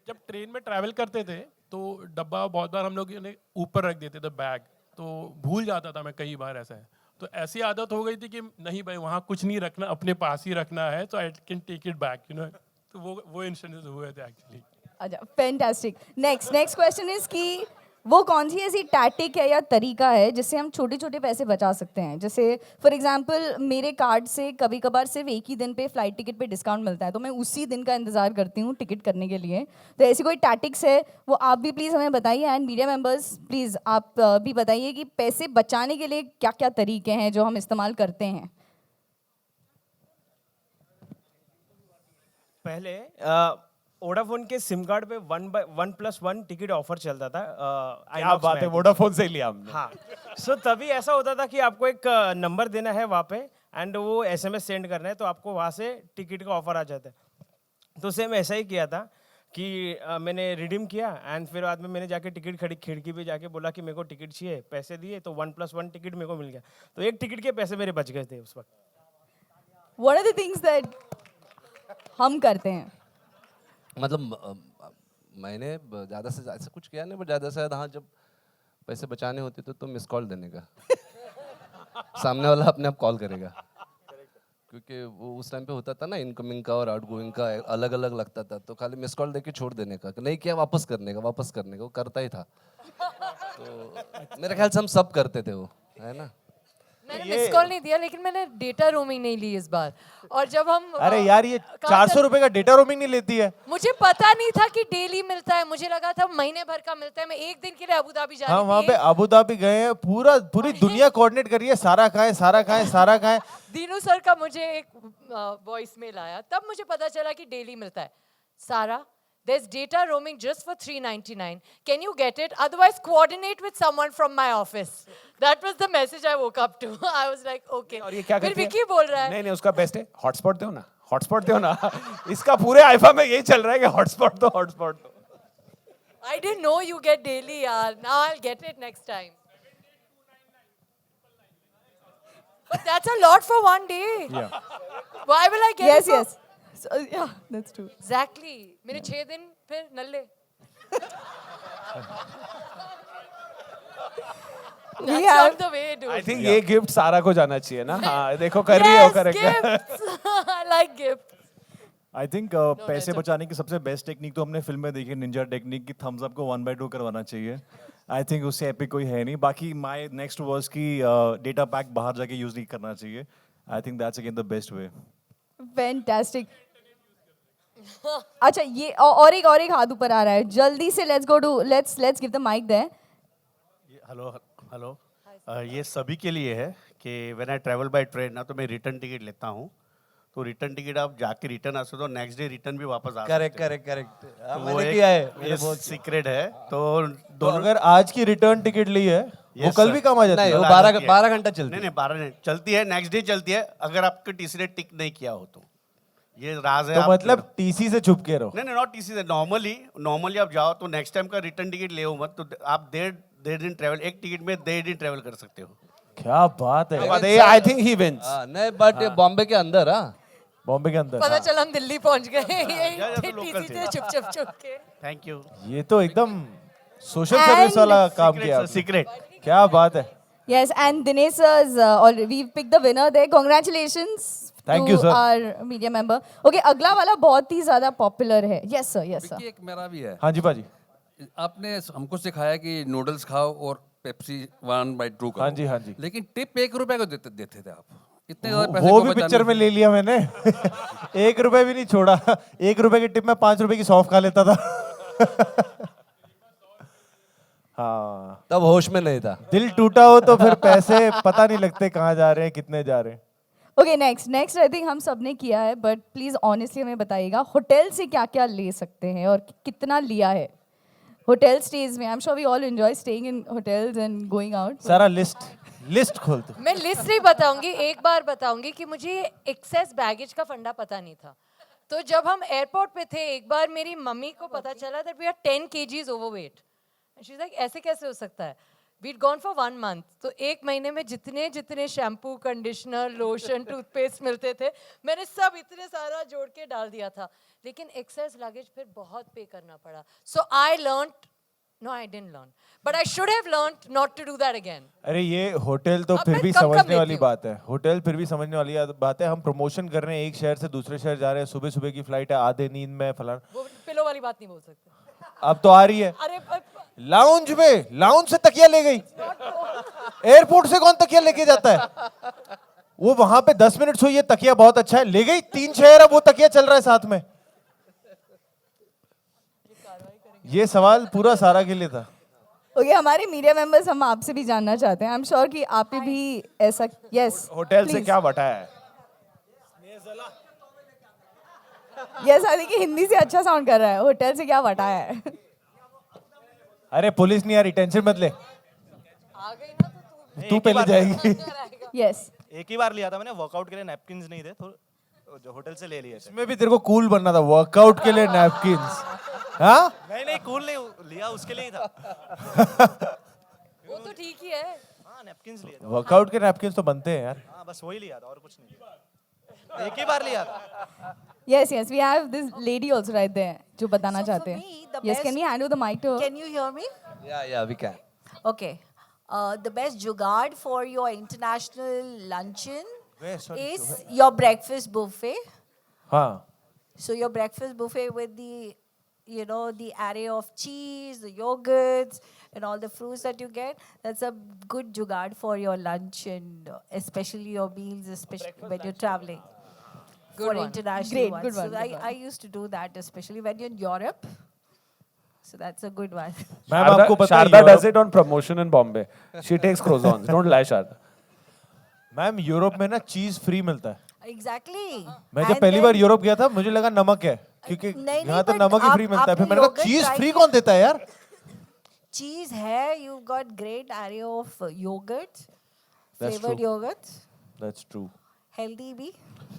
जब ट्रेन में ट्रैवल करते थे तो डब्बा बहुत बार हम लोग ऊपर रख देते थे बैग, तो भूल जाता था मैं कई बार ऐसा है। तो ऐसी आदत हो गई थी कि नहीं भाई वहाँ कुछ नहीं रखना, अपने पास ही रखना है, तो I can take it back, you know. तो वो इंसिडेंट हुए थे एक्चुअली। अच्छा फैंटास्टिक। नेक्स्ट क्वेश्चन इज कि वो कौन सी ऐसी टैक्टिक है या तरीका है जिससे हम छोटे छोटे पैसे बचा सकते हैं? जैसे फॉर एग्जांपल मेरे कार्ड से कभी कभार सिर्फ एक ही दिन पे फ्लाइट टिकट पे डिस्काउंट मिलता है, तो मैं उसी दिन का इंतजार करती हूँ टिकट करने के लिए। तो ऐसी कोई टैक्टिक्स है वो आप भी प्लीज़ हमें बताइए, एंड मीडिया मेंबर्स प्लीज़ आप भी बताइए कि पैसे बचाने के लिए क्या क्या तरीके हैं जो हम इस्तेमाल करते हैं। पहले वोडाफोन के सिम कार्ड पे 1+1 टिकट ऑफर चलता था। क्या बात है, वोडाफोन से ही लिया हमने। हाँ, सो तभी ऐसा होता था कि आपको एक नंबर देना है वहाँ पे एंड वो SMS सेंड करना है, तो आपको वहाँ से टिकट का ऑफर आ जाता है। तो सेम ऐसा ही किया था कि मैंने रिडीम किया एंड फिर बाद में मैंने जाके टिकट खिड़की पे जाके बोला कि मेरे को टिकट चाहिए, पैसे दिए, तो 1+1 टिकट मेरे को मिल गया। तो एक टिकट के पैसे मेरे बच गए थे उस वक्त। What are the things that हम करते हैं? मतलब मैंने ज़्यादा से ऐसा कुछ किया नहीं, बट ज़्यादा से ज़्यादा हाँ जब पैसे बचाने होते तो मिस कॉल देने का। सामने वाला अपने आप कॉल करेगा, क्योंकि वो उस टाइम पे होता था ना इनकमिंग का और आउटगोइंग का अलग अलग लगता था, तो खाली मिस कॉल देके छोड़ देने का, नहीं किया वापस करने का वो करता ही था। तो मेरे ख्याल से हम सब करते थे वो, है ना। मैंने मिस कॉल नहीं दिया, लेकिन मैंने डेटा रोमिंग नहीं ली इस बार। और जब हम अरे यार ये 400 रुपए का डेटा रोमिंग नहीं लेती है। मुझे पता नहीं था कि डेली मिलता है, मुझे लगा था महीने भर का मिलता है। मैं एक दिन के लिए अबू धाबी जा रही थी। हाँ वहाँ पे अबू धाबी गए हैं, पूरी दुनिया कोऑर्डिनेट कर रही है, सारा खाएं। दीनू सर का मुझे एक वॉइस मेल आया, तब मुझे पता चला कि डेली मिलता है। सारा, there's data roaming just for $3.99. Can you get it? Otherwise, coordinate with someone from my office. That was the message I woke up to. I was like, okay. और ये क्या फिर करती है? विकी बोल रहा है। नहीं उसका बेस्ट है हॉटस्पॉट दो ना। इसका पूरे आईफा में यही चल रहा है कि हॉटस्पॉट दो। I didn't know you get daily, yaar. Now I'll get it next time. But that's a lot for one day. Yeah. Why will I get Yes, it? yes. So, yeah, that's true. Exactly. मेरे 6 दिन फिर नल्ले। We That's have not the way, dude. I think ये gift सारा को जाना चाहिए ना। हाँ देखो कर रही हो, Yes, correct. gifts. I like gifts. I think पैसे that's बचाने की सबसे बेस्ट टेक्निक तो हमने फिल्म में देखी, निंजा टेक्निक की, थम्स अप को 1/2 करवाना चाहिए। आई थिंक उससे एपिक कोई है नहीं। बाकी माय नेक्स्ट वाज कि डेटा पैक बाहर जाके यूज नहीं करना चाहिए। आई think that's again the best way. Fantastic. अच्छा ये और एक हाथ ऊपर आ रहा है, जल्दी से let's give the mic there. Hello ये सभी के लिए है कि when I travel by train ना, तो मैं रिटर्न टिकट लेता हूँ। तो रिटर्न टिकट आप जाके रिटर्न आ सकते हो, नेक्स्ट डे रिटर्न भी वापस आ सकते हो। करेक्ट तो वो मैंने एक किया है, ये सीक्रेट है। तो तो दोनों अगर आज की रिटर्न टिकट ली है वो Yes, कल sir. भी काम आ जाती नहीं, है। वो आ 12 जाती है। 12 घंटा चलती नहीं है। 12 नहीं चलती है, नेक्स्ट डे चलती है अगर आपके टीसी ने टिक नहीं किया हो तो। ये राज है। तो आप- मतलब टीसी से छुप के रहो। नहीं नॉट टीसी से, नॉर्मली आप जाओ तो नेक्स्ट टाइम का रिटर्न टिकट ले मत, तो आप देर दिन ट्रैवल, एक टिकट में 1.5 दिन ट्रैवल कर सकते हो। क्या बात है। I think he wins. हाँ, नहीं बट बॉम्बे के अंदर हाँ। बॉम्बे के अंदर पता चला हम दिल्ली पहुंच गए। यही या तो थे local TC थे। से छुप के। Thank you. ये तो एकदम सोशल सर्विस वाला काम किया आपने। सीक्रेट। क्या बात है। Yes, and Dinesh sir's we've picked the winner there. Congratulations Thank to you, sir. our media member. Okay, अगला वाला बहुत ही ज़्यादा पॉपुलर है। Yes sir, yes sir. एक मेरा भी है। हाँ जी भाजी। आपने हमको सिखाया कि नूडल्स खाओ और पेप्सी 1/2 करो। हाँ जी। लेकिन टिप 1 रुपए को देते थे आप। इतने ज़्यादा पैसे वो को भी बचाने पिक्चर में से- ले लिया मैंने। 1 रुपए भी नहीं छोड़ा। 1 रुपए की टिप में 5 रुपए की सौंफ खा लेता था। हाँ, तब होश में नहीं था। दिल टूटा हो तो फिर पैसे पता नहीं लगते कहाँ जा रहे हैं, कितने जा रहे हैं। ओके नेक्स्ट आई थिंक हम सब ने किया है, बट प्लीज ऑनेस्टली हमें बताइएगा होटल से क्या क्या ले सकते हैं और कितना लिया है होटल स्टेज में। I am sure we all enjoy staying in hotels and going out. सारा लिस्ट खोल दो। मैं लिस्ट नहीं बताऊंगी, एक बार बताऊंगी कि मुझे एक्सेस बैगेज का फंडा पता नहीं था। तो जब हम एयरपोर्ट पे थे एक बार मेरी मम्मी को पता चला that we are 10 kgs overweight. She is like ऐसे कैसे हो सकता है? वीड गॉन फॉर 1 month, तो 1 महीने में जितने शैम्पू, कंडीशनर, लोशन, टूथपेस्ट मिलते थे मैंने सब इतने सारा जोड़ के डाल दिया था। लेकिन एक्सेस लगेज फिर बहुत पे करना पड़ा। So I learned, no I didn't learn, but I should have learned not to do that again. अरे ये होटल तो अब फिर मैं भी कम समझने लेती वाली हूँ। बात है, होटल फिर भी समझने वाली बात है। हम प्रमोशन कर रहे हैं, एक शहर से दूसरे शहर जा रहे हैं, सुबह सुबह की फ्लाइट है, आधे नींद में फलाना। वो पिलो वाली बात नहीं बोल सकते। अब तो आ रही है अरे लाउंज से तकिया ले गई। एयरपोर्ट से कौन तकिया लेके जाता है? वो वहां पे 10 मिनट सोई है, तकिया बहुत अच्छा है, ले गई। 3 शहर है, वो तकिया चल रहा है साथ में। ये सवाल पूरा सारा के लिए था। ओके हमारे मीडिया मेंबर्स हम आपसे भी जानना चाहते हैं। आई एम श्योर कि आप पे भी ऐसा। यस होटल से क्या बटा है? यस आई थिंक हिंदी से अच्छा साउंड कर रहा है। होटल से क्या बटा है? अरे पुलिस नहीं आ रही, टेंशन मत ले, तू पहले जाएगी। यस एक ही बार लिया था मैंने, वर्कआउट के लिए नैपकिन्स नहीं थे तो जो होटल से ले लिए थे। इसमें भी तेरे को कूल बनना था, वर्कआउट के लिए नैपकिन्स। हाँ नहीं कूल नहीं लिया, उसके लिए ही था। वो तो ठीक ही है। हाँ नैपकिन्स लिए थे। वर्कआउट के नैपकिन्स तो बनते हैं यार। हाँ बस वही लिया था और कुछ नहीं, एक ही बार लिया था। Yes, we have this lady also right there जो बताना चाहते हैं। Yes, can we hand over the mic to her? Can you hear me? Yeah, we can. Okay. The best jugaad for your international luncheon is your breakfast buffet. हाँ So your breakfast buffet with the, the array of cheese, the yogurts, and all the fruits that you get. That's a good jugaad for your lunch and especially your meals, especially when you're traveling. Good For one. international Great, ones. good one, So good one. I used to do that, especially when you're in Europe. So that's a good one. Ma'am आपको पता है Sharda does Europe- it on promotion in Bombay. She takes croissants. Don't lie, Sharda. Ma'am Europe में ना चीज free मिलता है। Exactly. मैं जब And पहली then- बार यूरोप गया था मुझे लगा नमक है, क्योंकि नहीं, यहाँ तो but नमक ही फ्री आप- मिलता है। फिर आपने मैंने कहा yogurt चीज try फ्री किया? कौन देता है यार? Cheese है, you've got great array of yogurt, That's flavored true. yogurts, That's true. healthy भी.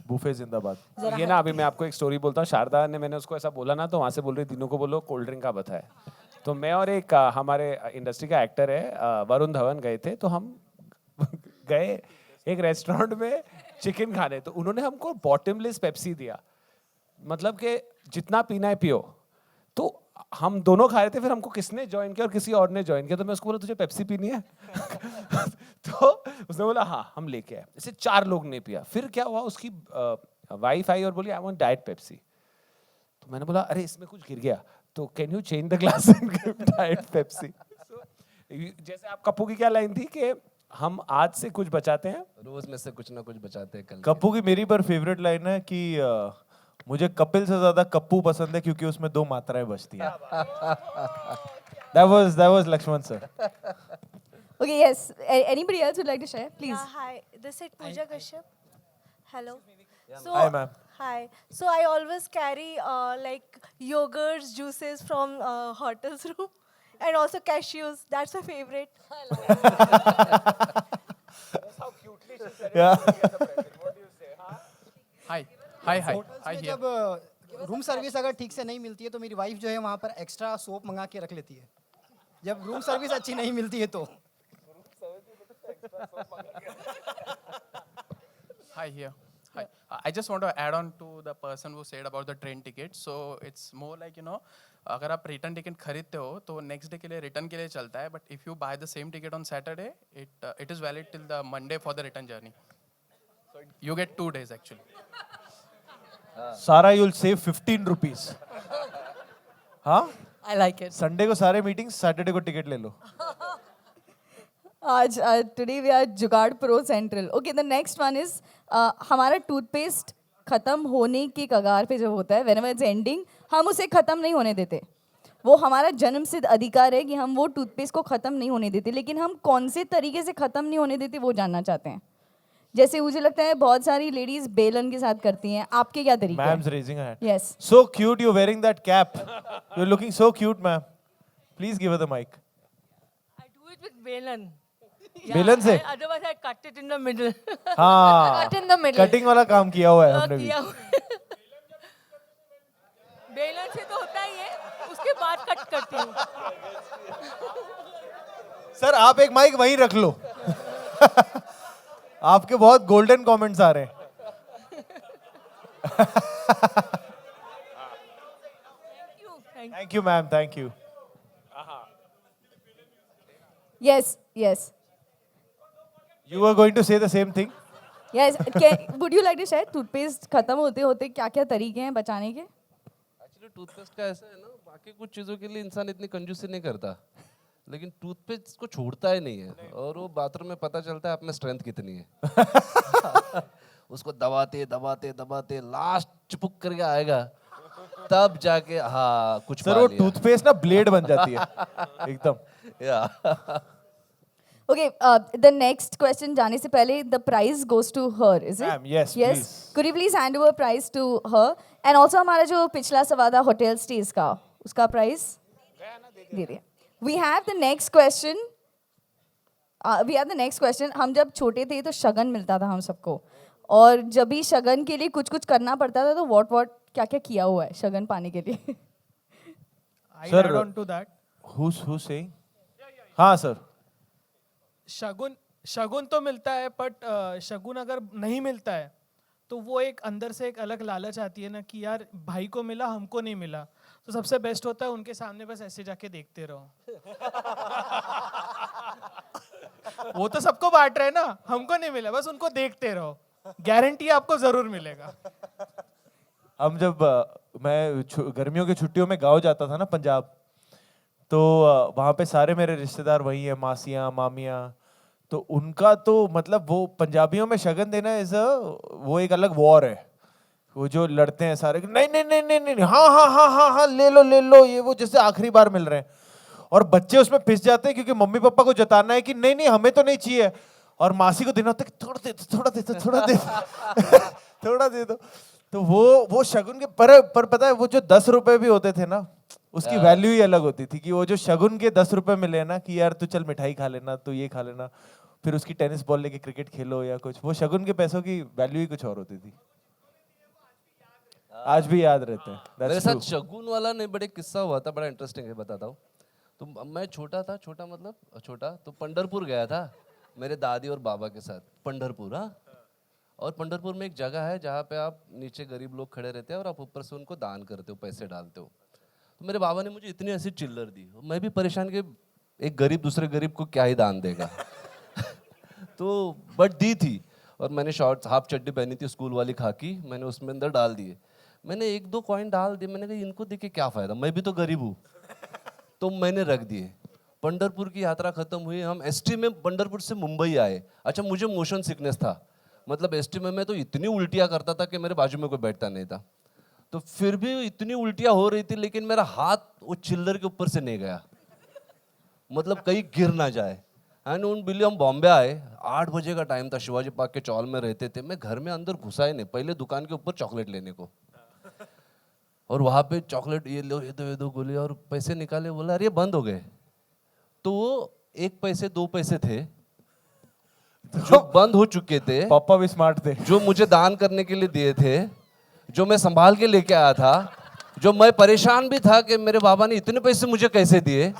बुफे जिंदाबाद। जरा ये ना अभी मैं आपको एक स्टोरी बोलता हूँ। शारदा ने, मैंने उसको ऐसा बोला ना तो वहाँ से बोल रही तीनों को बोलो कोल्ड ड्रिंक का बता है। तो मैं और एक हमारे इंडस्ट्री का एक्टर है वरुण धवन गए थे। तो हम गए एक रेस्टोरेंट में चिकन खाने, तो उन्होंने हमको बॉटमलेस पेप्सी दिया, मतलब कि जितना पीना है पियो। तो हम दोनों खा रहे थे, फिर हमको किसने ज्वाइन किया और किसी और ने ज्वाइन किया। तो मैं उसको बोला तुझे पेप्सी पीनी है? तो उसने बोला हाँ हम लेके आए। ऐसे 4 लोग ने पिया। फिर क्या हुआ, उसकी वाइफ आई और बोली आई वांट डाइट पेप्सी। तो मैंने बोला अरे इसमें कुछ गिर गया, तो can you change the glass and give diet Pepsi. जैसे आप कप्पू की क्या लाइन थी कि हम आज से कुछ बचाते हैं, रोज में से कुछ ना कुछ बचाते हैं कल। कप्पू की मेरी पर फेवरेट लाइन है कि मुझे कपिल से ज्यादा कप्पू पसंद है क्योंकि उसमें 2 मात्राएं बचती हैं। That was Lakshman sir. Okay, yes. Anybody else would like to share? Please. Hi, this is Pooja Kashyap. Hello. So, Hi, ma'am. Hi. So I always carry like yogurts, juices from hotel's room, and also cashews. That's my favorite. Yeah. Hi. Hotels में जब room service अगर ठीक से नहीं मिलती है तो मेरी वाइफ जो है वहाँ पर एक्स्ट्रा सोप मंगा के रख लेती है, जब रूम सर्विस अच्छी नहीं मिलती है तो। Hi here. Hi. I just want to add on to the person who said about the train ticket. So it's more like अगर आप रिटर्न टिकट खरीदते हो तो नेक्स्ट डे के लिए रिटर्न के लिए चलता है, but if you by the same ticket on Saturday it is valid till the Monday for the return journey. So you get 2 days actually. सारा you'll save 15 rupees. हाँ? I like it. संडे को सारे meetings, Saturday को ticket ले लो। आज today we are जुगाड़ pro central. Okay the next one is हमारा toothpaste खत्म होने की कगार पे जब होता है, व्हेनेवर इट्स एंडिंग, हम उसे खत्म नहीं होने देते। वो हमारा जन्म सिद्ध अधिकार है कि हम वो टूथपेस्ट को ख़त्म नहीं होने देते, लेकिन हम कौन से तरीके से ख़त्म नहीं होने देते वो जानना चाहते हैं। जैसे मुझे लगता है बहुत सारी लेडीज बेलन के साथ करती हैं, आपके क्या तरीके हैं? Ma'am's raising her hand. Yes. So cute, you're wearing that cap. You're looking so cute, ma'am. Please give her the mic. Do it with belan. बेलन से? Otherwise, I cut it in the middle. हाँ, Cut in the middle. Cutting वाला काम किया हुआ है हमने भी। किया हुआ है। बेलन से तो होता ही है, उसके बाद कट करती हूँ। सर आप एक माइक वहीं रख लो। आपके बहुत गोल्डन कमेंट्स आ रहे हैं। Thank you ma'am, thank you. Yes, yes. You were going to say the same thing? Yes. Would you like to share toothpaste खत्म होते होते क्या क्या तरीके हैं बचाने के? एक्चुअली टूथपेस्ट का ऐसा है ना, बाकी कुछ चीज़ों के लिए इंसान इतनी कंजूसी नहीं करता, लेकिन टूथपेस्ट को छोड़ता ही नहीं है, और वो बाथरूम में पता चलता है आप में स्ट्रेंथ कितनी है। उसको दबाते दबाते दबाते लास्ट चिपक करके आएगा, तब जाके हाँ कुछ सर वो टूथपेस्ट ना ब्लेड बन जाती है एकदम। या Okay, the next question जाने से पहले the prize goes to her, is it? Ma'am, yes, Yes. please. Could you please hand over prize to her? And also हमारा जो पिछला सवाल था होटल स्टेज का, उसका प्राइस दे दिया। We have the next question. We have the next question. हम जब छोटे थे तो शगन मिलता था हम सबको, और जब भी शगन के लिए कुछ कुछ करना पड़ता था तो what क्या क्या किया हुआ है शगन पाने के लिए? I add on to that. Who's saying? हाँ सर। शगुन तो मिलता है, बट शगुन अगर नहीं मिलता है तो वो एक अंदर से एक अलग लालच आती है ना कि यार भाई को मिला हमको नहीं मिला, तो सबसे बेस्ट होता है उनके सामने बस ऐसे जाके देखते रहो। वो तो सबको बांट रहे हैं ना, हमको नहीं मिला, बस उनको देखते रहो, गारंटी आपको जरूर मिलेगा। हम जब मैं गर्मियों की छुट्टियों में गाँव जाता था ना पंजाब, तो वहाँ पे सारे मेरे रिश्तेदार वही हैं, मासियाँ मामियाँ, तो उनका तो मतलब वो पंजाबियों में शगन देना वो एक अलग वॉर है। वो जो लड़ते हैं सारे, नहीं नहीं नहीं नहीं नहीं, हाँ हाँ हाँ हाँ हाँ ले लो, ये वो जैसे आखिरी बार मिल रहे हैं, और बच्चे उसमें पिस जाते हैं क्योंकि मम्मी पापा को जताना है कि नहीं नहीं हमें तो नहीं चाहिए, और मासी को देना होता है थोड़ा दे थोड़ा दे दो। तो वो शगुन के पर पता है वो जो 10 रुपए भी होते थे ना, उसकी वैल्यू ही अलग होती थी। कि वो जो शगुन के 10 रुपए मिले ना कि यार तू चल मिठाई खा लेना, तो ये खा लेना, फिर उसकी टेनिस बॉल लेके क्रिकेट खेलो या कुछ, वो शगुन के पैसों की वैल्यू ही कुछ और होती थी। आज भी याद रहते हैं। मेरे साथ शगुन वाला नहीं, बड़े किस्सा हुआ था, बड़ा इंटरेस्टिंग है, बताता हूँ। तो मैं छोटा था, तो पंढरपुर गया था मेरे दादी और बाबा के साथ। पंढरपुर, हाँ। और पंढरपुर में एक जगह है जहाँ पे आप नीचे गरीब लोग खड़े रहते हैं और आप ऊपर से उनको दान करते हो, पैसे डालते हो। तो मेरे बाबा ने मुझे इतनी ऐसी चिल्लर दी, मैं भी परेशान कि एक गरीब दूसरे गरीब को क्या ही दान देगा। तो बट दी थी, और मैंने शॉर्ट्स हाफ चड्डी पहनी थी स्कूल वाली खाकी, मैंने उसमें अंदर डाल दिए। मैंने 1-2 कॉइन डाल दिए, मैंने कहा इनको देख के क्या फ़ायदा, मैं भी तो गरीब हूँ, तो मैंने रख दिए। पंढरपुर की यात्रा खत्म हुई, हम एसटी में पंढरपुर से मुंबई आए। अच्छा, मुझे मोशन सिकनेस था, मतलब एसटी में मैं तो इतनी उल्टियाँ करता था कि मेरे बाजू में कोई बैठता नहीं था। तो फिर भी इतनी उल्टियाँ हो रही थी, लेकिन मेरा हाथ वो चिल्लर के ऊपर से नहीं गया, मतलब कहीं गिर ना जाए। एंड उन बिल्ली हम बॉम्बे आए, 8 बजे का टाइम था, शिवाजी पार्क के चौल में रहते थे। मैं घर में अंदर घुसा ही नहीं, पहले दुकान के ऊपर चॉकलेट लेने को, और वहाँ पे चॉकलेट ये लो, ये दो गोली, और पैसे निकाले, बोला अरे ये बंद हो गए। तो वो 1 पैसे 2 पैसे थे जो बंद हो चुके थे। पापा भी स्मार्ट थे, जो मुझे दान करने के लिए दिए थे, जो मैं संभाल के लेके आया था, जो मैं परेशान भी था कि मेरे बाबा ने इतने पैसे मुझे कैसे दिए,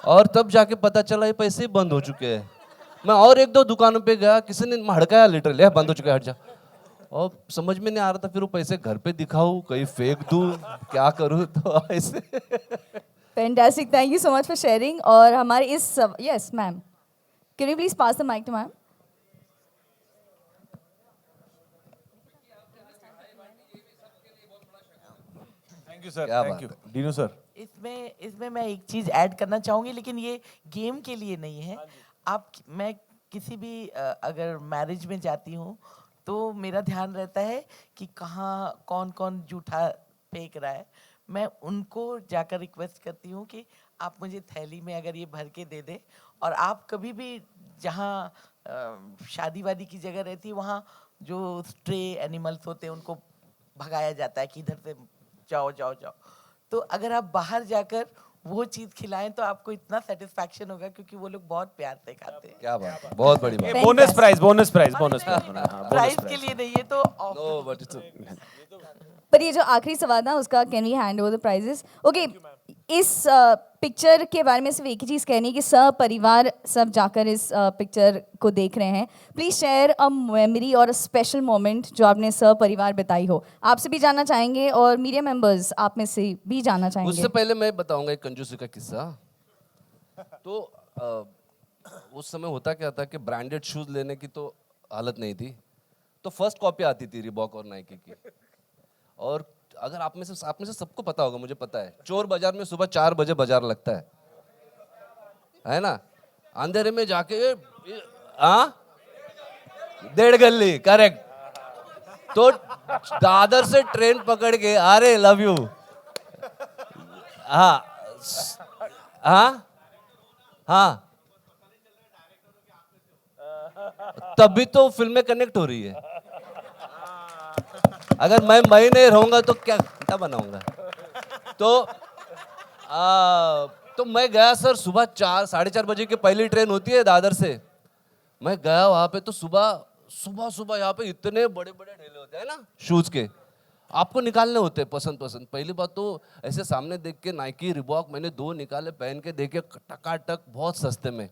और तब जाके पता चला ये पैसे ही बंद हो चुके हैं। मैं और 1-2 दुकानों पे गया, किसी ने हड़काया लिटरली, बंद हो चुका है, हट जा। और समझ में नहीं आ रहा था फिर वो पैसे घर पे दिखाऊं, कहीं फेंक दूं, क्या करूं, तो ऐसे। Fantastic, thank you so much for sharing. और हमारे इस yes ma'am, can you please pass the mic to ma'am? Thank you sir, thank you Dinu sir. इसमें मैं एक चीज़ ऐड करना चाहूँगी, लेकिन ये गेम के लिए नहीं है। मैं किसी भी अगर मैरिज में जाती हूँ तो मेरा ध्यान रहता है कि कहाँ कौन कौन जूठा फेंक रहा है। मैं उनको जाकर रिक्वेस्ट करती हूँ कि आप मुझे थैली में अगर ये भर के दे दें, और आप कभी भी जहाँ शादी वादी की जगह रहती है वहाँ जो स्ट्रे एनिमल्स होते हैं उनको भगाया जाता है कि इधर से जाओ जाओ जाओ, तो अगर आप बाहर जाकर वो चीज खिलाएं तो आपको इतना सेटिस्फैक्शन होगा, क्योंकि वो लोग बहुत प्यार से खाते हैं। क्या बात है, बहुत बड़ी बात। Bonus prize bonus prize bonus prize के लिए नहीं, ये तो नो बट पर ये जो आखिरी सवाल था उसका, can we hand over the prizes? Okay, इस पिक्चर के बारे में सिर्फ एक ही चीज़ कहनी है कि सब परिवार सब जाकर इस पिक्चर को देख रहे हैं। प्लीज़ शेयर अ मेमोरी और अ स्पेशल मोमेंट जो आपने सब परिवार बिताई हो। आपसे भी जानना चाहेंगे और मीडिया मेंबर्स आप में से भी जानना चाहेंगे। उससे पहले मैं बताऊंगा एक कंजूसी का किस्सा। तो उस समय होता क्या था कि ब्रांडेड शूज लेने की तो हालत नहीं थी, तो फर्स्ट कॉपी आती थी रिबॉक और नाइकी की। और अगर आप में से सबको पता होगा, मुझे पता है, चोर बाजार में सुबह 4 बजे बाजार लगता है ना? अंधेरे में जाके 1.5 गली करेक्ट। तो दादर से ट्रेन पकड़ के, अरे लव यू, हाँ हाँ, तभी तो फिल्में कनेक्ट हो रही है। अगर मैं नहीं रहूंगा तो क्या बनाऊंगा? तो मैं गया सर, सुबह 4-4:30 बजे की पहली ट्रेन होती है दादर से। मैं गया वहां पे, तो सुबह यहाँ पे इतने बड़े बड़े ढेले होते हैं ना शूज के, आपको निकालने होते हैं पसंद। पहली बात तो ऐसे सामने देख के नाइकी रिबॉक मैंने 2 निकाले, पहन के देखे, टकाटक बहुत सस्ते में,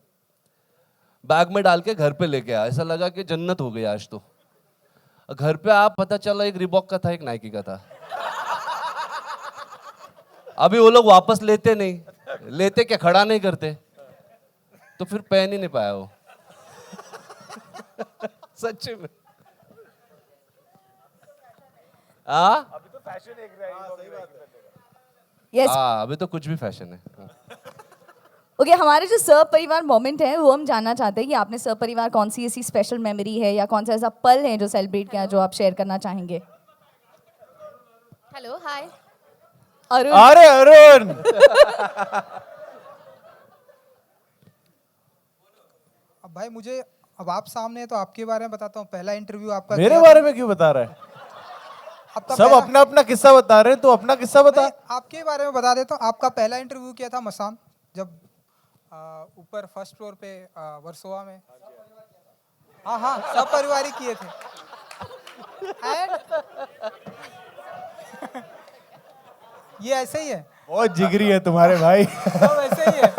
बैग में डाल के घर पे लेके आया। ऐसा लगा कि जन्नत हो गई आज तो। घर पे आप पता चला एक रिबॉक का था, एक नाइकी का था। अभी वो लोग वापस लेते नहीं, लेते क्या, खड़ा नहीं करते, तो फिर पहन ही नहीं पाया वो। सच में अभी तो फैशन एक Yes. अभी तो कुछ भी फैशन है। ओके, हमारे जो सब परिवार मोमेंट है वो हम जानना चाहते हैं कि आपने सब परिवार कौन सी ऐसी स्पेशल मेमोरी है या कौन सा ऐसा पल है जो सेलिब्रेट किया जो आप शेयर करना चाहेंगे। हेलो, हाय। अरुण। अरे अरुण अब भाई मुझे, अब आप सामने हैं तो आपके बारे में बताता हूँ। पहला इंटरव्यू आपका मेरे बारे में क्यों बता रहा है? सब अपना अपना किस्सा बता रहे हैं, तो अपना किस्सा बता। आपके बारे में बता देता हूँ। आपका पहला इंटरव्यू किया था मसान, जब ऊपर फर्स्ट फ्लोर पे वर्सोवा में। हाँ, सब परिवार ही किए थे। ये ऐसे ही है, बहुत जिगरी है तुम्हारे भाई। सब ऐसे ही है।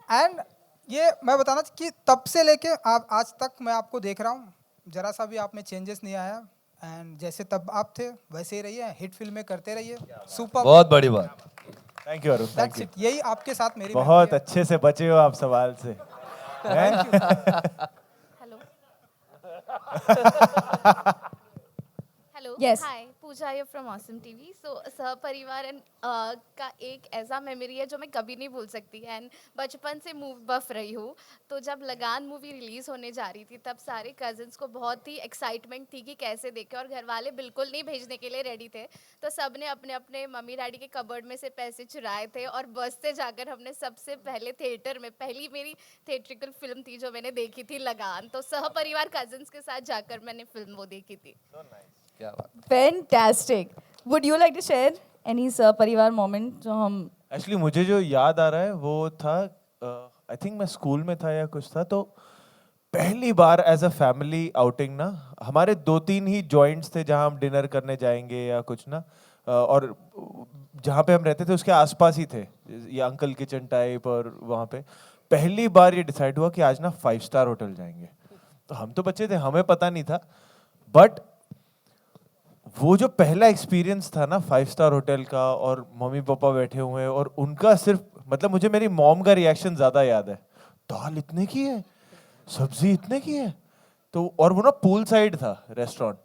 एंड ये मैं बताना कि तब से लेके आप आज तक मैं आपको देख रहा हूँ, जरा सा भी आप में चेंजेस नहीं आया। एंड जैसे तब आप थे वैसे ही रहिए, हिट फिल्में करते रहिए। सुपर, बहुत बड़ी बात। Thank you Arun, thank you. यही आपके साथ मेरी बहुत अच्छे से बचे हो आप सवाल से। Hello, Yes. हाय, पूजा ये फ्रॉम ऑसम टीवी। सो सहपरिवार एंड का एक ऐसा मेमोरी है जो मैं कभी नहीं भूल सकती। एंड बचपन से मूवी बफ रही हूँ, तो जब लगान मूवी रिलीज होने जा रही थी तब सारे कजिन्स को बहुत ही एक्साइटमेंट थी कि कैसे देखें, और घर वाले बिल्कुल नहीं भेजने के लिए रेडी थे। तो सब ने अपने अपने मम्मी डैडी के कबर्ड में से पैसे चुराए थे और बस से जाकर हमने सबसे पहले थिएटर में, पहली मेरी थिएट्रिकल फिल्म थी जो मैंने देखी थी लगान, तो सहपरिवार कजिन्स के साथ जाकर मैंने फिल्म वो देखी थी। क्या बात। Fantastic. Would you like to share any सब परिवार मोमेंट जो हम? एक्चुअली मुझे जो याद आ रहा है वो था, आई थिंक मैं स्कूल में था या कुछ था, तो पहली बार एज अ फैमिली आउटिंग ना, हमारे 2-3 ही जॉइंट्स थे जहां हम डिनर करने जाएंगे या कुछ ना, और जहाँ पे हम रहते थे उसके आसपास ही थे ये अंकल किचन टाइप, और वहाँ पे पहली बार ये डिसाइड हुआ कि आज ना 5 स्टार होटल जाएंगे। तो हम तो बच्चे थे, हमें पता नहीं था, बट वो जो पहला एक्सपीरियंस था ना 5 स्टार होटल का, और मम्मी पापा बैठे हुए हैं और उनका सिर्फ, मतलब मुझे मेरी मॉम का रिएक्शन ज्यादा याद है। दाल इतने की है, सब्जी इतने की है, तो और वो ना पूल साइड था रेस्टोरेंट,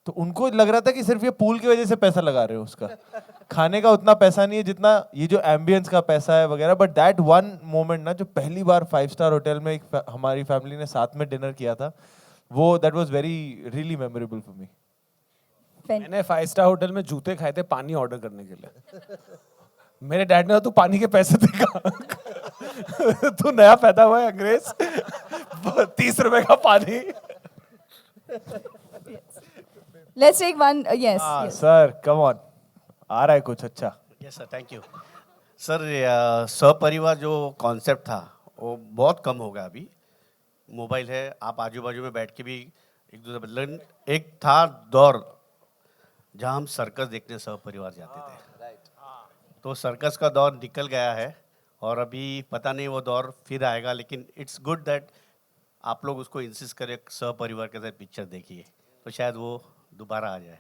तो उनको लग रहा था कि सिर्फ ये पूल की वजह से पैसा लगा रहे हो, उसका खाने का उतना पैसा नहीं है जितना ये जो एम्बियंस का पैसा है वगैरह। बट दैट वन मोमेंट ना, जो पहली बार 5 स्टार होटल में हमारी फैमिली ने साथ में डिनर किया था, वो that was very really memorable for me. मैंने 5 स्टार होटल में जूते खाए थे पानी ऑर्डर करने के लिए। मेरे डैड ने कहा, तू पानी के पैसे देगा। तू नया पैदा हुआ है अंग्रेज, 30 रुपए का पानी। Let's take one. Yes. Yes. Sir come on, आ रहा है कुछ अच्छा। Yes sir, thank you sir. सपरिवार जो कॉन्सेप्ट था वो बहुत कम हो गया अभी। मोबाइल है, आप आजू बाजू में बैठ के भी एक दूसरे, लेकिन एक था दौर जहाँ हम सर्कस देखने सपरिवार जाते थे। तो सर्कस का दौर निकल गया है और अभी पता नहीं वो दौर फिर आएगा, लेकिन इट्स गुड दैट आप लोग उसको इंसिस्ट करें सपरिवार के साथ पिक्चर देखिए, तो शायद वो दोबारा आ जाए।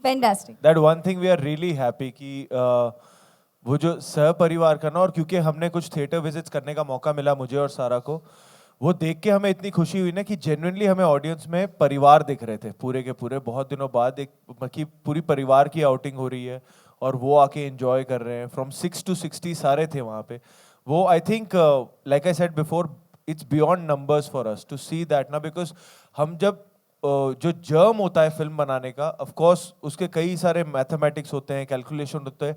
Fantastic. That one thing we are really happy कि वो जो सहपरिवार का ना, और क्योंकि हमने कुछ थिएटर विजिट्स करने का मौका मिला मुझे और सारा को, वो देख के हमें इतनी खुशी हुई ना कि जेन्युइनली हमें ऑडियंस में परिवार दिख रहे थे पूरे के पूरे। बहुत दिनों बाद एक कि पूरी परिवार की आउटिंग हो रही है और वो आके एंजॉय कर रहे हैं। फ्रॉम 6 to 60 सारे थे वहाँ पे। वो I think like I said before, it's beyond numbers for us to see that ना, बिकॉज हम जब जो जर्म होता है फिल्म बनाने का, ऑफ कोर्स उसके कई सारे मैथमेटिक्स होते हैं, कैलकुलेशन होते हैं,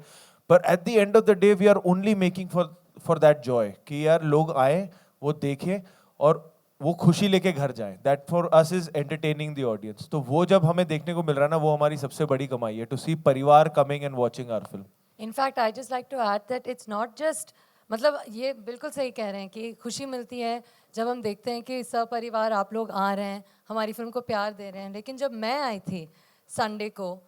पर at the end of the day we are only making for that joy कि यार लोग आए, वो देखें और वो खुशी लेके घर जाएं। That for us is entertaining the audience. तो वो जब हमें देखने को मिल रहा है ना, वो हमारी सबसे बड़ी कमाई है, to see parivar coming and watching our film. In fact, I just like to add that it's not just, मतलब ये बिल्कुल सही कह रहे हैं कि खुशी मिलती है जब हम देखते हैं कि सपरिवार आप लोग आ रहे हैं, हमारी फिल्म को प्यार दे रहे हैं। लेकिन जब मैं आई थी संडे को,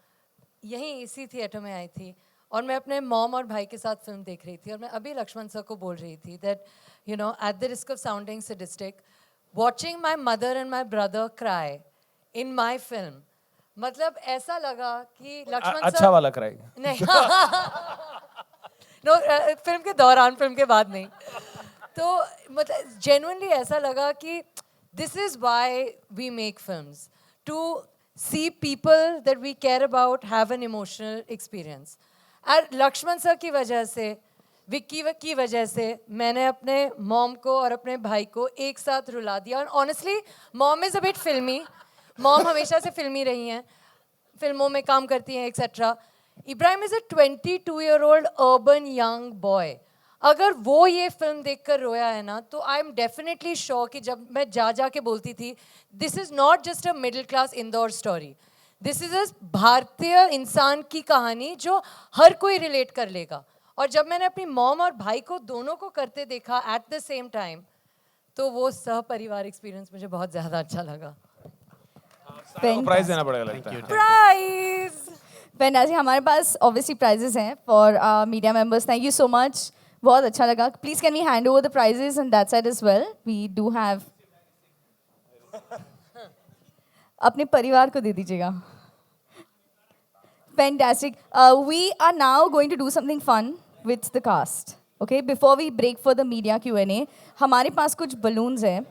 यहीं इसी थिएटर में आई थी और मैं अपने मॉम और भाई के साथ फिल्म देख रही थी, और मैं अभी लक्ष्मण सर को बोल रही थी that you know, at the risk of sounding sadistic, watching my mother and my brother cry in my film, मतलब ऐसा लगा कि लक्ष्मण सर अच्छा वाला क्राई नहीं नो, फिल्म के दौरान, फिल्म के बाद नहीं। तो मतलब जेन्युइनली ऐसा लगा कि this is why we make films, to see people that we care about have an emotional experience. और लक्ष्मण सर की वजह से, विक्की की वजह से मैंने अपने मॉम को और अपने भाई को एक साथ रुला दिया। और honestly mom is a bit फिल्मी, मॉम हमेशा से फिल्मी रही हैं, फिल्मों में काम करती हैं etcetera. Ibrahim is a 22-year-old urban young boy. अगर वो ये फिल्म देखकर रोया है ना, तो आई एम डेफिनेटली श्योर कि जब मैं जा के बोलती थी, this is not just a middle class Indore story, this is a भारतीय इंसान की कहानी जो हर कोई रिलेट कर लेगा। और जब मैंने अपनी मॉम और भाई को दोनों को करते देखा एट द सेम टाइम, तो वो सहपरिवार एक्सपीरियंस मुझे बहुत ज़्यादा अच्छा लगा। प्राइज देना पड़ेगा लगता है। Prize fantastic. हमारे पास ऑब्वियसली प्राइजेस हैं for media members. Thank you so much, बहुत अच्छा लगा। Please can we hand over the prizes on that side as well. We do have, अपने परिवार को दे दीजिएगा। Fantastic. We are now going to do something fun with the cast. Okay, before we break for the media Q&A, हमारे पास कुछ balloons हैं।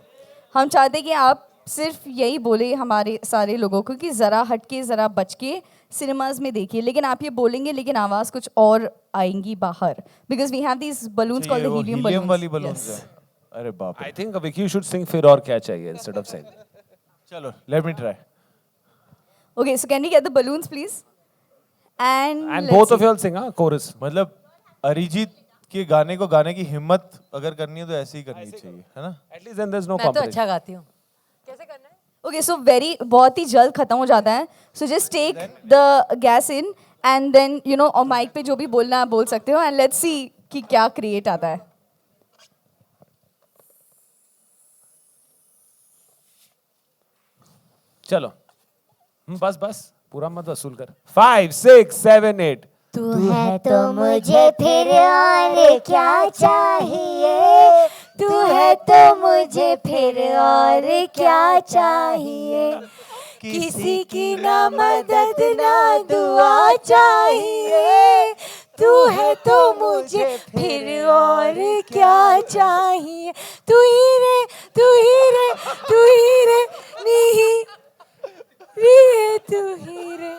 हम चाहते हैं कि आप सिर्फ यही बोले हमारे सारे लोगों को कि ज़रा हटके, ज़रा बच के सिनेमाज में देखिए। लेकिन आप ये बोलेंगे, लेकिन आवाज़ कुछ और आएंगी बाहर, because we have these balloons called the helium balloons वाली बलून्स है। अरे बाप रे। I think Vicky you should sing फिर और क्या चाहिए इंस्टेड ऑफ सेइंग। चलो let me try. Okay, so can we get the balloons please? And both of you will sing chorus. मतलब अरिजीत के गाने को गाने की हिम्मत अगर करनी है तो ऐसे ही करनी चाहिए, है ना? At least then there is no मैं तो कॉम्पिटिशन। अच्छा गाती हूँ। कैसे करना है? ओके, सो बहुत ही जल्द खत्म हो जाता है। So just take the gas in and then you know, और माइक पे जो भी बोलना है बोल सकते हो, एंड लेट्स सी कि क्या क्रिएट आता है। चलो बस बस पूरा मत वसूल कर। 5 6 7 8। तू है तो मुझे फिर और क्या चाहिए, तू है तो मुझे फिर और क्या चाहिए, किसी की ना मदद ना दुआ चाहिए, तू है तो मुझे फिर और क्या चाहिए, तू ही रे तू ही रे तू ही रे नी रे तू ही रे।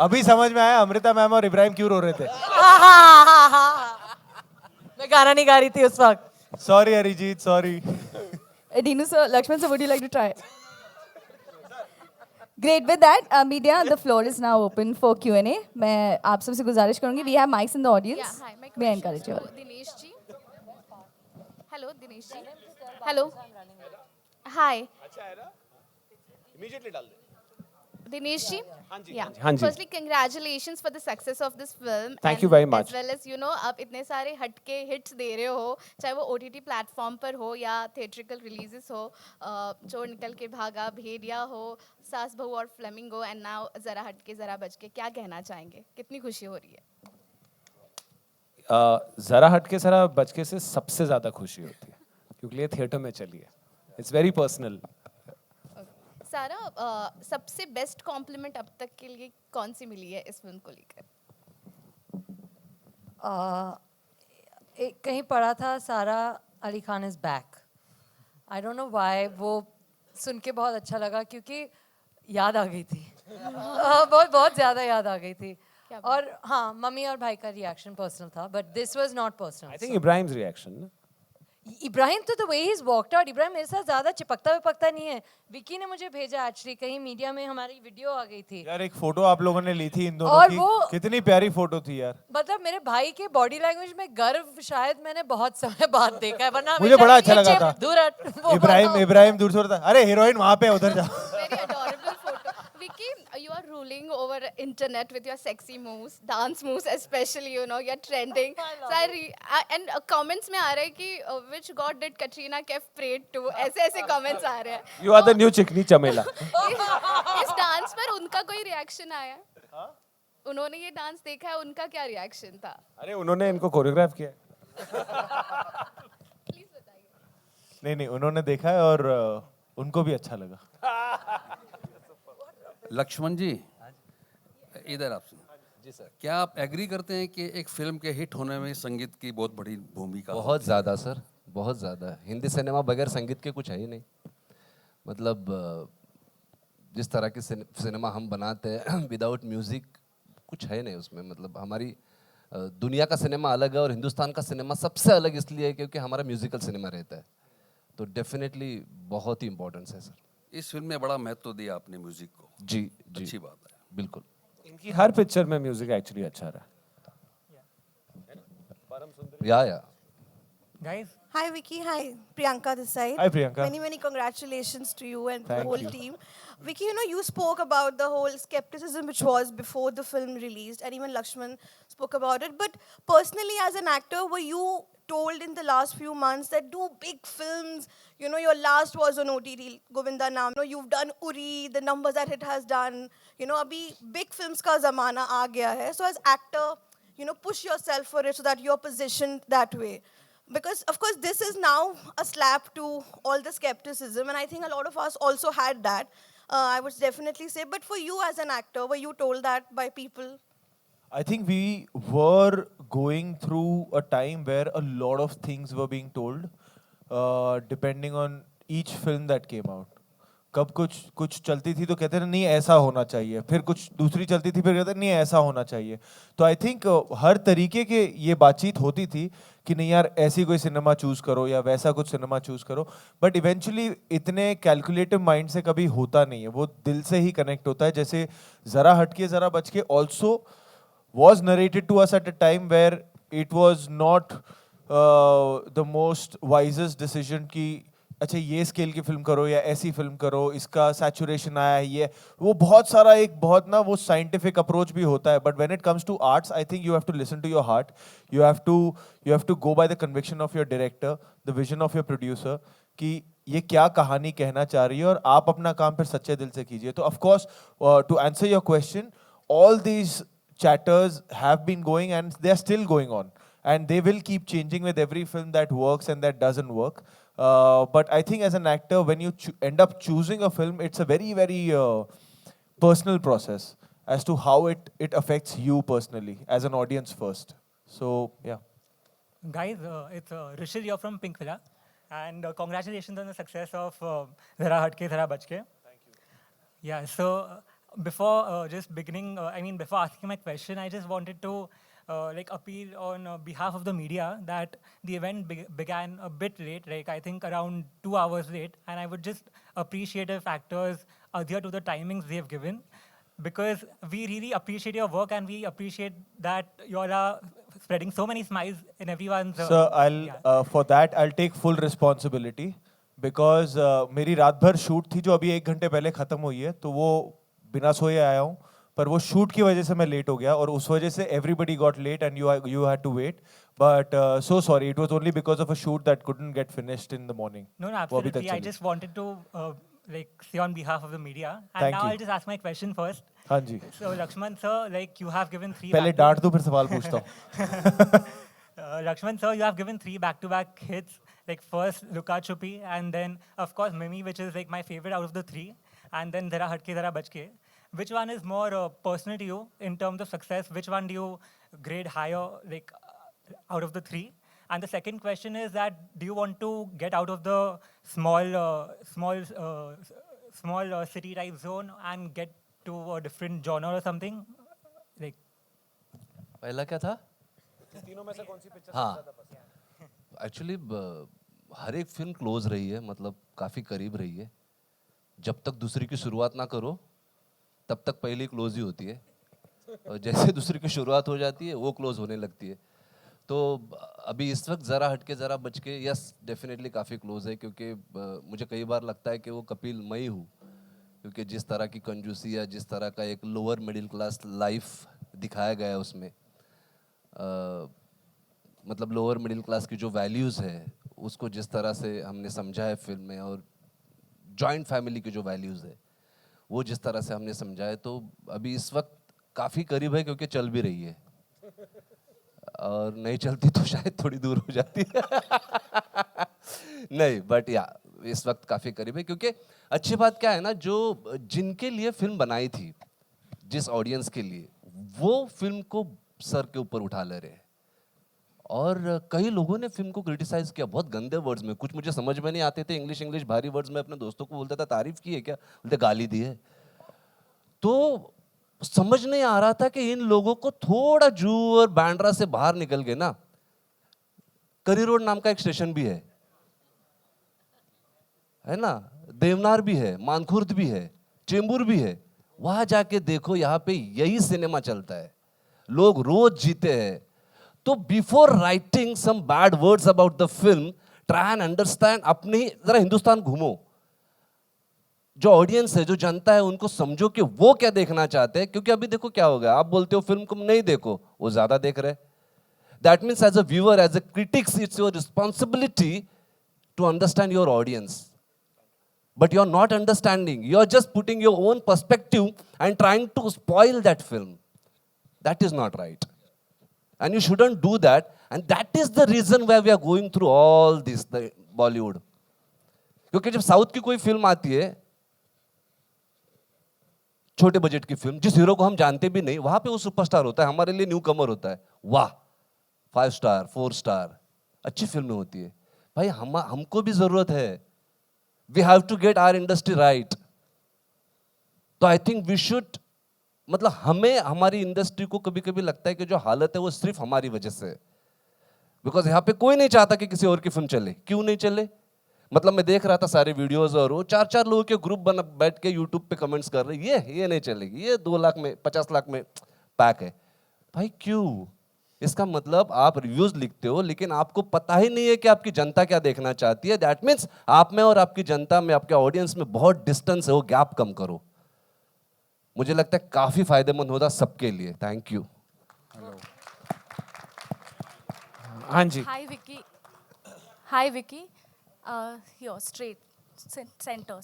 अभी समझ में आया अमृता मैम और इब्राहिम क्यों रो रहे थे। मैं गाना नहीं गा रही थी उस वक्त। Sorry Arijit, sorry. Dinu sir, Lakshman sir, would you like to try? Great. With that, media, the floor is now open for Q&A. मैं आप सबसे गुजारिश करूँगी. We have mics in the audience. Yeah, hi. My May I question encourage you all? to Dinesh ji. Hello, Dinesh ji. Hello. Hi. Immediately डाल दे. Dinesh ji. Yeah. हाँ जी. Firstly, congratulations for the success of this film. Thank you and very much. As well as आप इतने सारे हटके hits दे रहे हो, चाहे वो OTT platform पर हो या theatrical releases हो, चोर निकल के भागा, भेड़िया हो, सास बहू और फ्लेमिंगो, and now जरा हटके जरा बचके, क्या कहना चाहेंगे? कितनी खुशी हो रही है? जरा हटके जरा बचके से सबसे ज्यादा खुशी होती है क्योंकि ये थिएटर में चली है. It's very personal. सारा सबसे बेस्ट कॉम्प्लीमेंट अब तक के लिए कौन सी मिली है इस फिल्म को लेकर? कहीं पढ़ा था सारा Ali Khan is back. I don't know why, वो सुन के बहुत अच्छा लगा क्योंकि याद आ गई थी. बहुत बहुत ज़्यादा याद आ गई थी. और हाँ, मम्मी और भाई का रिएक्शन पर्सनल था, but this was not personal. I think Ibrahim's reaction. Ibrahim तो the way he is walked out, Ibrahim मेरे साथ ज्यादा चिपकता विपकता नहीं है. विकी ने मुझे भेजा एक्चुअली, कहीं मीडिया में हमारी वीडियो आ गई थी. यार एक फोटो आप लोगों ने ली थी इन दोनों और की, वो- कितनी प्यारी फोटो थी यार. मतलब मेरे भाई के बॉडी लैंग्वेज में गर्व शायद मैंने बहुत समय बाद देखा है, वरना मुझे बड़ा अच्छा लगा था. दूर हट, वो इब्राहिम दूर से बोलता, अरे हीरोइन वहां पे, उधर जा. Very adorable photo. Vicky, you are ruling over internet with your sexy moves, dance moves especially, you know, you're trending. And comments में आ रहा है कि which god did Katrina Kaif prayed to? ऐसे comments आ रहे हैं. यू आर द न्यू चिकनी चमेला. इस dance पर उनका कोई रिएक्शन आया? उन्होंने ये डांस देखा है, उनका क्या रिएक्शन था? अरे उन्होंने इनको कोरियोग्राफ किया. नहीं उन्होंने देखा है और उनको भी अच्छा लगा. लक्ष्मण जी, इधर आप जी सर, क्या आप एग्री करते हैं कि एक फिल्म के हिट होने में संगीत की बहुत बड़ी भूमिका? बहुत ज़्यादा सर, बहुत ज़्यादा. हिंदी सिनेमा बगैर संगीत के कुछ है ही नहीं. मतलब जिस तरह की सिनेमा हम बनाते हैं विदाउट म्यूज़िक कुछ है नहीं उसमें. मतलब हमारी दुनिया का सिनेमा अलग है और हिंदुस्तान का सिनेमा सबसे अलग इसलिए है क्योंकि हमारा म्यूजिकल सिनेमा रहता है. तो डेफिनेटली बहुत ही इम्पोर्टेंस है सर. इस फिल्म में बड़ा महत्व दिया आपने म्यूजिक को. जी जी, अच्छी बात है. बिल्कुल. इनकी हर पिक्चर में म्यूजिक एक्चुअली अच्छा रहा. या Guys. Hi Vicky, hi Priyanka this side. Hi Priyanka. Many congratulations to you and the Thank whole you. team. Vicky, you spoke about the whole skepticism which was before the film released, and even Lakshman spoke about it. But personally, as an actor, were you told in the last few months that do big films? Your last was on OTT, Govinda Naam. You've done Uri, the numbers that it has done. Abhi big films ka zamana aa gaya hai. So as actor, push yourself for it so that you're positioned that way. Because, of course, this is now a slap to all the skepticism, and I think a lot of us also had that, I would definitely say. But for you as an actor, were you told that by people? I think we were going through a time where a lot of things were being told, depending on each film that came out. कब कुछ चलती थी तो कहते थे नहीं ऐसा होना चाहिए, फिर कुछ दूसरी चलती थी फिर कहते नहीं ऐसा होना चाहिए. तो आई थिंक हर तरीके के ये बातचीत होती थी कि नहीं यार ऐसी कोई सिनेमा चूज करो या वैसा कुछ सिनेमा चूज करो. बट इवेंचुअली इतने कैलकुलेटिव माइंड से कभी होता नहीं है, वो दिल से ही कनेक्ट होता है. जैसे जरा हटके जरा बचके also was narrated to us at a time where it was not the most wisest decision कि अच्छा ये स्केल की फिल्म करो या ऐसी फिल्म करो, इसका सैचुरेशन आया है, ये वो बहुत सारा एक बहुत ना वो साइंटिफिक अप्रोच भी होता है. But when it comes arts I think you have to listen to your heart, you have to go by the conviction of your director, the vision of your producer कि ये क्या कहानी कहना चाह रही है और आप अपना काम फिर सच्चे दिल से कीजिए. तो of course to answer your question, all these chatters have been going and they are still going on, and they will keep changing with every film that works and that doesn't work. But I think as an actor, when you end up choosing a film, it's a very personal process as to how it affects you personally as an audience first. So yeah. Guys, it's Rishid here from Pink Villa, and congratulations on the success of Zara Hatke Zara Bachke. Thank you. Yeah, so before just beginning, before asking my question, I just wanted to appeal on behalf of the media that the event began a bit late, I think around 2 hours late, and I would just appreciate if actors adhere to the timings they've given, because we really appreciate your work and we appreciate that you all are spreading so many smiles in everyone's. So for that I'll take full responsibility because मेरी रात भर shoot थी जो अभी 1 घंटे पहले खत्म हुई है, तो वो बिना सोए आया हूँ, पर वो शूट की वजह से मैं लेट हो गया और उस वजह से everybody got late and you had to wait. But so sorry, it was only because of a shoot that couldn't get finished in the morning. No, वो अभी तक absolutely. I चली. just wanted to like say on behalf of the media, and Thank now you. I'll just ask my question first. हाँ जी. So Lakshman sir, like you have given 3. पहले डांट दो फिर सवाल पूछता हूँ. Lakshman sir, you have given 3 back-to-back hits. Like first Luka Chupi, and then of course Mimi, which is like my favorite out of the 3, and then Zara Hatke Zara Bachke. Which one is more personal to you in terms of success? Which one do you grade higher, like out of the 3? And the second question is that do you want to get out of the small city type zone and get to a different genre or something? Like पहला क्या था? तीनों में से कौन सी picture हाँ, actually हर एक film close रही है, मतलब काफ़ी करीब रही है. जब तक दूसरी की शुरुआत ना करो तब तक पहली क्लोज ही होती है, और जैसे दूसरी की शुरुआत हो जाती है वो क्लोज होने लगती है. तो अभी इस वक्त ज़रा हटके ज़रा बच के यस डेफिनेटली काफ़ी क्लोज है, क्योंकि मुझे कई बार लगता है कि वो कपिल मैं ही हूँ, क्योंकि जिस तरह की कंजूसी या जिस तरह का एक लोअर मिडिल क्लास लाइफ दिखाया गया है उसमें, मतलब लोअर मिडिल क्लास की जो वैल्यूज़ है उसको जिस तरह से हमने समझा है फिल्म में, और जॉइंट फैमिली की जो वैल्यूज़ है वो जिस तरह से हमने समझा है, तो अभी इस वक्त काफ़ी करीब है, क्योंकि चल भी रही है, और नहीं चलती तो शायद थोड़ी दूर हो जाती है. नहीं, बट या इस वक्त काफ़ी करीब है, क्योंकि अच्छी बात क्या है ना, जो जिनके लिए फिल्म बनाई थी, जिस ऑडियंस के लिए, वो फिल्म को सर के ऊपर उठा ले रहे हैं. और कई लोगों ने फिल्म को क्रिटिसाइज किया बहुत गंदे वर्ड्स में, कुछ मुझे समझ में नहीं आते थे, इंग्लिश भारी वर्ड्स में अपने दोस्तों को बोलता था तारीफ की है क्या, बोलते गाली दी है. तो समझ नहीं आ रहा था कि इन लोगों को थोड़ा जू और बांद्रा से बाहर निकल के ना, करी रोड नाम का एक स्टेशन भी है ना, देवनार भी है, मानखुर्द भी है, चेंबूर भी है, वहां जाके देखो, यहाँ पे यही सिनेमा चलता है, लोग रोज जीते हैं. तो before writing some bad words about the film, try and understand. अपने जरा हिंदुस्तान घूमो, जो ऑडियंस है, जो जनता है, उनको समझो कि वो क्या देखना चाहते हैं. क्योंकि अभी देखो क्या होगा, आप बोलते हो फिल्म को नहीं देखो, वो ज्यादा देख रहे. That means as a viewer, as a critics, it's your responsibility to understand your audience. But you're not understanding. You're just putting your own perspective and trying to spoil that film. That is not right. And you shouldn't do that. And that is the reason why we are going through all this, the Bollywood. क्योंकि जब south की कोई film आती है, छोटे budget की film, जिस hero को हम जानते भी नहीं, वहां पे वो सुपरस्टार होता है, हमारे लिए न्यू कमर होता है. वाह, 5 स्टार 4 स्टार अच्छी फिल्में होती है. भाई हमको भी जरूरत है. We have to get our industry right. तो I think we should, मतलब हमें हमारी इंडस्ट्री को कभी कभी लगता है कि जो हालत है वो सिर्फ हमारी वजह से है. बिकॉज यहाँ पे कोई नहीं चाहता कि किसी और की फिल्म चले. क्यों नहीं चले? मतलब मैं देख रहा था सारे वीडियोस, और वो 4-4 लोगों के ग्रुप बना बैठ के यूट्यूब पे कमेंट्स कर रहे, ये नहीं चलेगी, ये 2 लाख में 50 लाख में पैक है. भाई क्यों? इसका मतलब आप रिव्यूज लिखते हो, लेकिन आपको पता ही नहीं है कि आपकी जनता क्या देखना चाहती है. दैट मीन्स आप में और आपकी जनता में, आपके ऑडियंस में बहुत डिस्टेंस है, वो गैप कम करो. मुझे लगता है काफी फायदेमंद होता सबके लिए. Thank you. हाँ जी. Hi Vicky. Here straight center.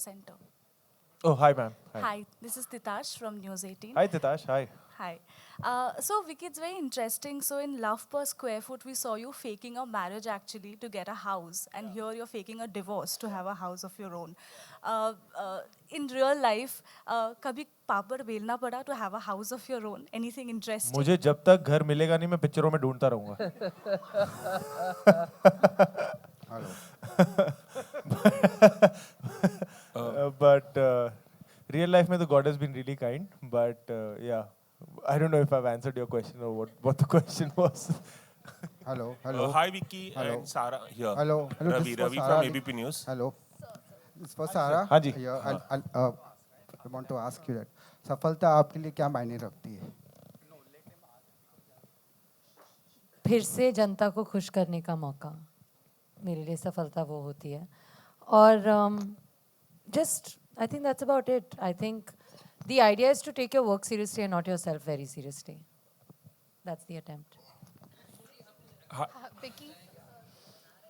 Oh, hi ma'am. Hi, this is Titash from News 18. Hi Titash. Hi. Hi. So Vicky, it's very interesting. So in Love Per Square Foot, we saw you faking a marriage actually to get a house, and here you're faking a divorce to have a house of your own. In real life, कभी पापड़ बेलना पड़ा to have a house of your own? Anything interesting? मुझे जब तक घर मिलेगा नहीं, मैं पिक्चरों में ढूंढता रहूंगा. But real life में तो God has been really kind. But yeah, I don't know if I've answered your question or what the question was. Hello. Hi Vicky and Sarah here. Hello. Ravi from ABP News. Hello. This for Sarah. हाँ जी. Here. I want to ask you that सफलता आपके लिए क्या मायने रखती है? फिर से जनता को खुश करने का मौका, मेरे लिए सफलता वो होती है. और just I think that's about it. I think the idea is to take your work seriously and not your self very seriously. That's the attempt. Vicky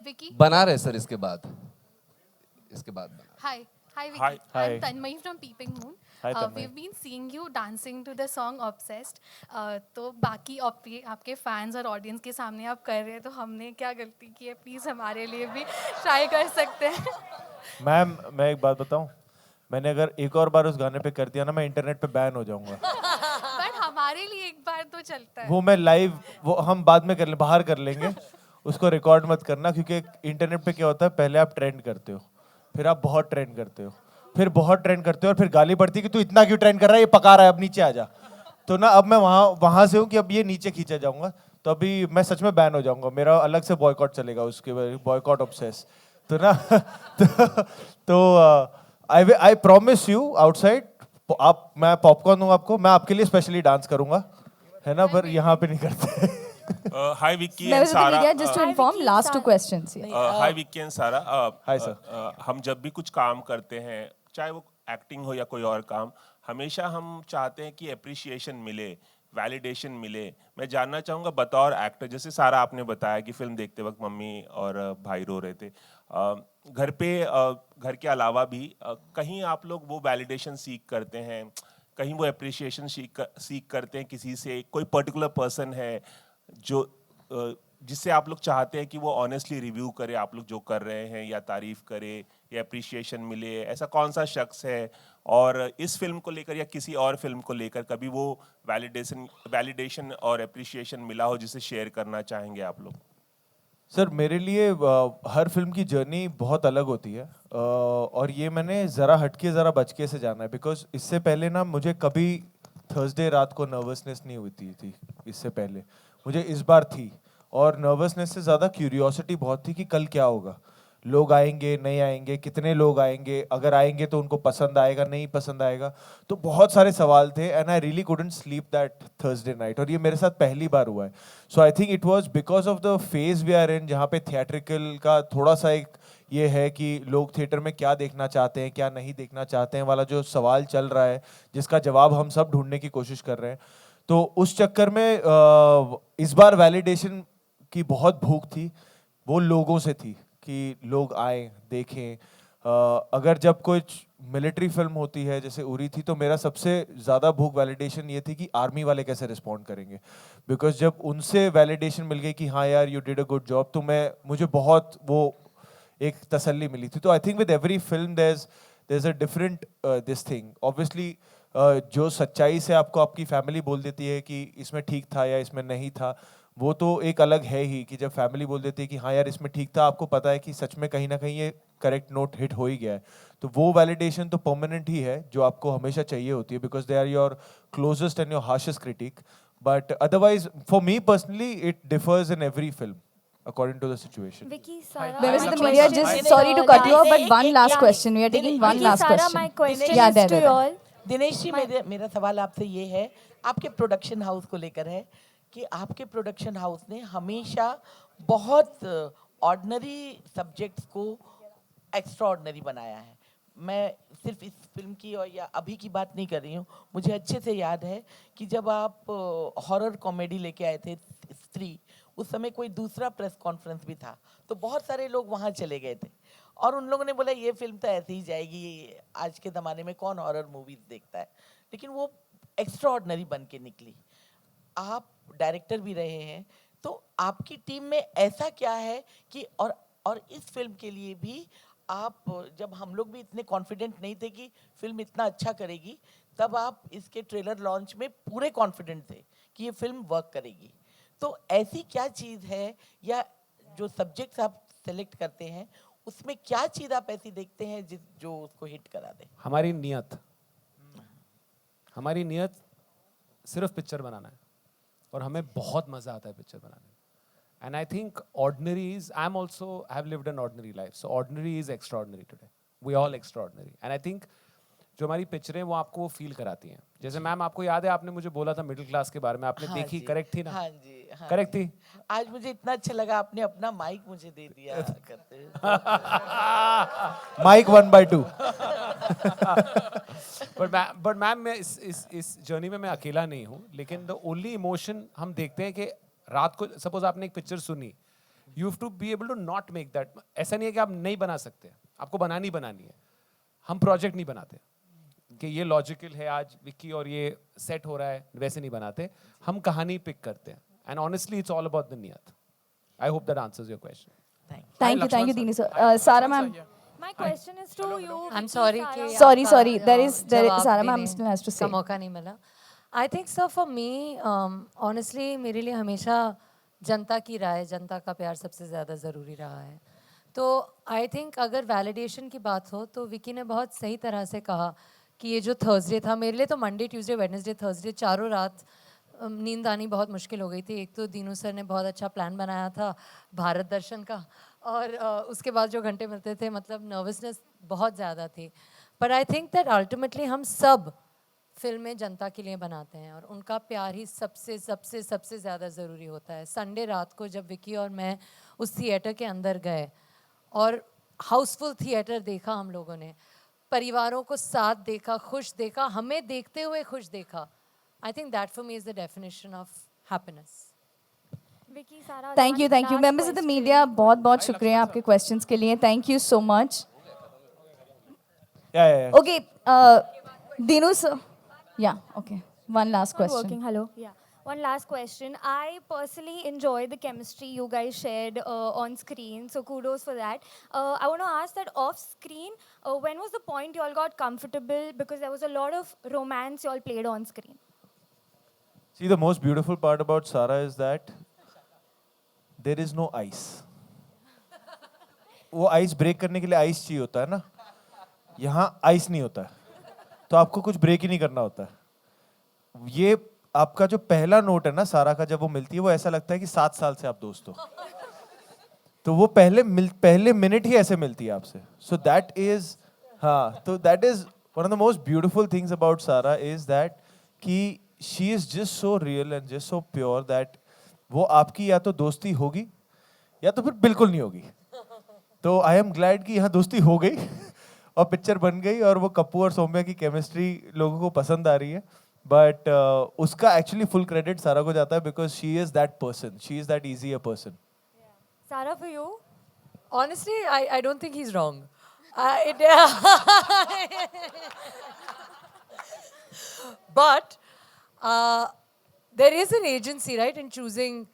Vicky बना रहे सर इसके बाद बना. Hi. Hi, Vicky. Hi. I'm Hi. Tanmay from Peeping Moon. Hi, Tanmay. We've been seeing you dancing to the song Obsessed. तो बाकी आपके fans और audience के सामने आप कर रहे हैं, तो हमने क्या गलती की है? प्लीज़ हमारे लिए भी ट्राई कर सकते हैं. मैम मैं एक बात बताऊं, मैंने अगर एक और बार उस गाने पे कर दिया ना, मैं इंटरनेट पे बैन हो जाऊंगा. बट हमारे लिए एक बार तो चलता है. वो मैं लाइव, वो हम बाद में बाहर कर लेंगे. उसको रिकॉर्ड मत करना, क्योंकि इंटरनेट पे क्या होता है, पहले आप ट्रेंड करते हो, फिर आप बहुत ट्रेंड करते हो, फिर बहुत ट्रेंड करते हो, और फिर गाली पड़ती है कि तू इतना क्यों ट्रेंड कर रहा है, ये पका रहा है, अब नीचे आ जा. तो ना अब मैं वहाँ से हूँ कि अब ये नीचे खींचा जाऊंगा, तो अभी मैं सच में बैन हो जाऊंगा. मेरा अलग से बॉयकॉट चलेगा, उसके बॉयकॉट ऑब्सेस. तो ना तो आई प्रॉमिस यू आउटसाइड, आप, मैं पॉपकॉर्न दूंगा आपको, मैं आपके लिए स्पेशली डांस करूंगा, है ना, पर यहाँ पे नहीं करते. Hi Vicky and Members of the Sara. media, just to inform, last two questions. Hi Vicky and Sara. Hi sir. हम जब भी कुछ काम करते हैं, चाहे वो एक्टिंग हो या कोई और काम, हमेशा हम चाहते हैं कि अप्रिसिएशन मिले, वैलिडेशन मिले. मैं जानना चाहूँगा बतौर एक्टर, जैसे सारा आपने बताया कि फिल्म देखते वक्त मम्मी और भाई रो रहे थे, घर पे घर के अलावा भी कहीं आप लोग वो वैलिडेशन सीख करते हैं, कहीं वो अप्रिसिएशन सीख करते हैं किसी से, कोई पर्टिकुलर पर्सन है जो जिससे आप लोग चाहते हैं कि वो ऑनेस्टली रिव्यू करे आप लोग जो कर रहे हैं, या तारीफ करे, या अप्रिसिएशन मिले, ऐसा कौन सा शख्स है? और इस फिल्म को लेकर या किसी और फिल्म को लेकर कभी वो वैलिडेशन और अप्रिसिएशन मिला हो जिसे शेयर करना चाहेंगे आप लोग? सर मेरे लिए हर फिल्म की जर्नी बहुत अलग होती है, और ये मैंने ज़रा हटके ज़रा बचके से जाना है, बिकॉज इससे पहले ना मुझे कभी थर्सडे रात को नर्वसनेस नहीं होती थी. इससे पहले मुझे इस बार थी, और नर्वसनेस से ज़्यादा क्यूरियोसिटी बहुत थी कि कल क्या होगा, लोग आएंगे नहीं आएंगे, कितने लोग आएंगे, अगर आएंगे तो उनको पसंद आएगा नहीं पसंद आएगा, तो बहुत सारे सवाल थे. And I really couldn't sleep that Thursday night, और ये मेरे साथ पहली बार हुआ है. So I think it was because of the phase we are in, जहाँ पे थिएट्रिकल का थोड़ा सा एक ये है कि लोग थिएटर में क्या देखना चाहते हैं क्या नहीं देखना चाहते हैं वाला जो सवाल चल रहा है, जिसका जवाब हम सब ढूंढने की कोशिश कर रहे हैं. तो उस चक्कर में इस बार वैलिडेशन की बहुत भूख थी, वो लोगों से थी कि लोग आए देखें. अगर जब कुछ मिलिट्री फिल्म होती है जैसे उरी थी, तो मेरा सबसे ज़्यादा भूख वैलिडेशन ये थी कि आर्मी वाले कैसे रिस्पॉन्ड करेंगे, बिकॉज जब उनसे वैलिडेशन मिल गई कि हाँ यार you did a good job, तो मुझे बहुत वो एक तसल्ली मिली थी. तो I think with every film there is a different this thing. Obviously जो सच्चाई से आपको आपकी फैमिली बोल देती है कि इसमें ठीक था या इसमें नहीं था, वो तो एक अलग है ही, कि जब फैमिली बोल देती है कि हाँ यार इसमें ठीक था, आपको पता है कि सच में कहीं ना कहीं ये करेक्ट नोट हिट हो ही गया है. तो वो वैलिडेशन तो परमानेंट ही है जो आपको हमेशा चाहिए होती है, because they are your closest and your harshest critic. But otherwise for me personally it differs in every film according to the situation. Vicky, Sara, Members of the media, just sorry to cut you off, but one last question. We are taking one last question. my question Yeah, is there, to there, you there. all. Dinesh ji, मेरा सवाल आपसे ये है, आपके production house को लेकर है कि आपके प्रोडक्शन हाउस ने हमेशा बहुत ऑर्डिनरी सब्जेक्ट्स को एक्स्ट्रा ऑर्डिनरी बनाया है. मैं सिर्फ इस फिल्म की और या अभी की बात नहीं कर रही हूँ, मुझे अच्छे से याद है कि जब आप हॉरर कॉमेडी लेके आए थे स्त्री, उस समय कोई दूसरा प्रेस कॉन्फ्रेंस भी था, तो बहुत सारे लोग वहाँ चले गए थे और उन लोगों ने बोला ये फिल्म तो ऐसे ही जाएगी, आज के ज़माने में कौन हॉरर मूवीज देखता है, लेकिन वो एक्स्ट्रा ऑर्डिनरी बन के निकली. आप डायरेक्टर भी रहे हैं, तो आपकी टीम में ऐसा क्या है कि और इस फिल्म के लिए भी आप, जब हम लोग भी इतने कॉन्फिडेंट नहीं थे कि फिल्म इतना अच्छा करेगी, तब आप इसके ट्रेलर लॉन्च में पूरे कॉन्फिडेंट थे कि ये फिल्म वर्क करेगी. तो ऐसी क्या चीज़ है या जो सब्जेक्ट्स आप सेलेक्ट करते हैं उसमें क्या चीज़ आप ऐसी देखते हैं जो उसको हिट करा दे? हमारी नीयत सिर्फ पिक्चर बनाना है और हमें बहुत मज़ा आता है पिक्चर बनाने में. And I think ordinary is, I have lived an ordinary life. So ordinary is extraordinary today. We all extraordinary. And I think जो हमारी पिक्चरें वो आपको वो फील कराती हैं। जैसे मैम आपको याद है आपने मुझे बोला था मिडिल क्लास के बारे में, आपने हाँ देखी, जी, करेक्ट थी ना? हाँ जी, हाँ करेक्ट जी। थी? आज मुझे इतना अच्छा लगा आपने अपना माइक मुझे दे दिया करते हुए। माइक 1/2। बट मैम मैं इस जर्नी में मैं अकेला नहीं हूँ, लेकिन द ओनली इमोशन हम देखते हैं कि रात को सपोज आपने एक पिक्चर सुनी, you have to be able to not make that. ऐसा नहीं है कि आप नहीं बना सकते, आपको बनानी है। हम प्रोजेक्ट नहीं बनाते कि ये लॉजिकल है आज विक्की और ये सेट हो रहा है, वैसे नहीं बनाते। हम कहानी पिक करते हैं and honestly it's all about the नियत। I hope that answers your question. Thank you, Dinu sir. Sarah ma'am. My question is to you. I'm Vicky, sorry Sarah. कि Sorry, आपका, sorry. There is जवाब Sarah ma'am देने still has to का say. मौका नहीं मिला. I think sir for me, honestly मेरे लिए हमेशा जनता की राय, जनता का प्यार सबसे ज़्यादा ज़रूरी रहा है. तो आई थिंक अगर वैलिडेशन की बात हो तो विकी ने बहुत सही तरह से कहा कि ये जो थर्सडे था, मेरे लिए तो मंडे, ट्यूसडे, वेडनेसडे, थर्सडे चारों रात नींद आनी बहुत मुश्किल हो गई थी. एक तो दीनू सर ने बहुत अच्छा प्लान बनाया था भारत दर्शन का, और उसके बाद जो घंटे मिलते थे, मतलब नर्वसनेस बहुत ज़्यादा थी. पर आई थिंक दैट अल्टीमेटली हम सब फिल्में जनता के लिए बनाते हैं और उनका प्यार ही सबसे सबसे सबसे ज़्यादा ज़रूरी होता है. संडे रात को जब विकी और मैं उस थिएटर के अंदर गए और हाउसफुल थिएटर देखा, हम लोगों ने परिवारों को साथ देखा, खुश देखा, हमें देखते हुए खुश देखा. I think that for me is the definition of happiness. Vicky, Sarah. Thank you, thank you. Members of the media, बहुत शुक्रिया आपके questions के लिए. Thank you so much. Yeah. Okay, Dinu sir. Yeah, okay. One last question. Working. Hello. Yeah. One last question. I personally enjoy the chemistry you guys shared on screen, so kudos for that. I want to ask that off screen, when was the point you all got comfortable? Because there was a lot of romance you all played on screen. See, the most beautiful part about Sarah is that there is no ice. वो ice break करने के लिए ice चाहिए होता है ना, यहाँ ice नहीं होता है, तो आपको कुछ ब्रेक ही नहीं करना होता है. ये आपका जो पहला नोट है ना सारा का, जब वो मिलती है वो ऐसा लगता है कि 7 साल से आप दोस्त हो. तो वो पहले मिनट ही ऐसे मिलती है आपसे. सो दैट इज, हाँ, तो that is one of the most beautiful things about सारा इज दैट कि she is just so real and just so pure that वो आपकी या तो दोस्ती होगी या तो फिर बिल्कुल नहीं होगी. तो आई एम ग्लैड कि यहाँ दोस्ती हो गई और पिक्चर बन गई और वो कप्पू और सौम्या की केमिस्ट्री लोगों को पसंद आ रही है. बट उसका एक्चुअली फुल क्रेडिट सारा को जाता है because she is that person, she is that easy a person. Sarah, for you? Honestly, I don't think he's wrong. But there is an agency, right, in choosing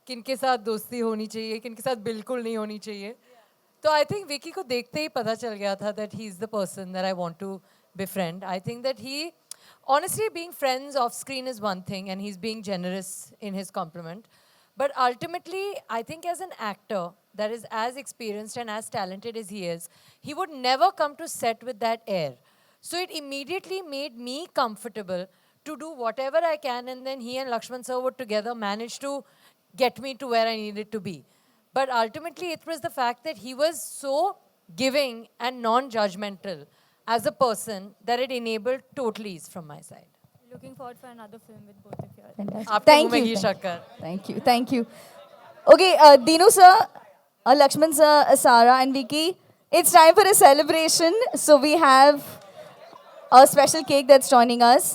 किनके साथ दोस्ती होनी चाहिए, किनके साथ बिल्कुल नहीं होनी चाहिए. तो I think विकी को देखते ही पता चल गया था that he is the person that I want to befriend. I think that he, honestly, being friends off screen is one thing and he's being generous in his compliment. But ultimately, I think as an actor that is as experienced and as talented as he is, he would never come to set with that air. So it immediately made me comfortable to do whatever I can, and then he and Lakshman sir would together manage to get me to where I needed to be. But ultimately, it was the fact that he was so giving and non-judgmental as a person that it enabled total ease from my side. Looking forward for another film with both of you. Fantastic. Thank Thank you. you. Thank you. Thank you. Okay, Dinu sir, Lakshman sir, Sarah and Vicky, it's time for a celebration. So we have a special cake that's joining us.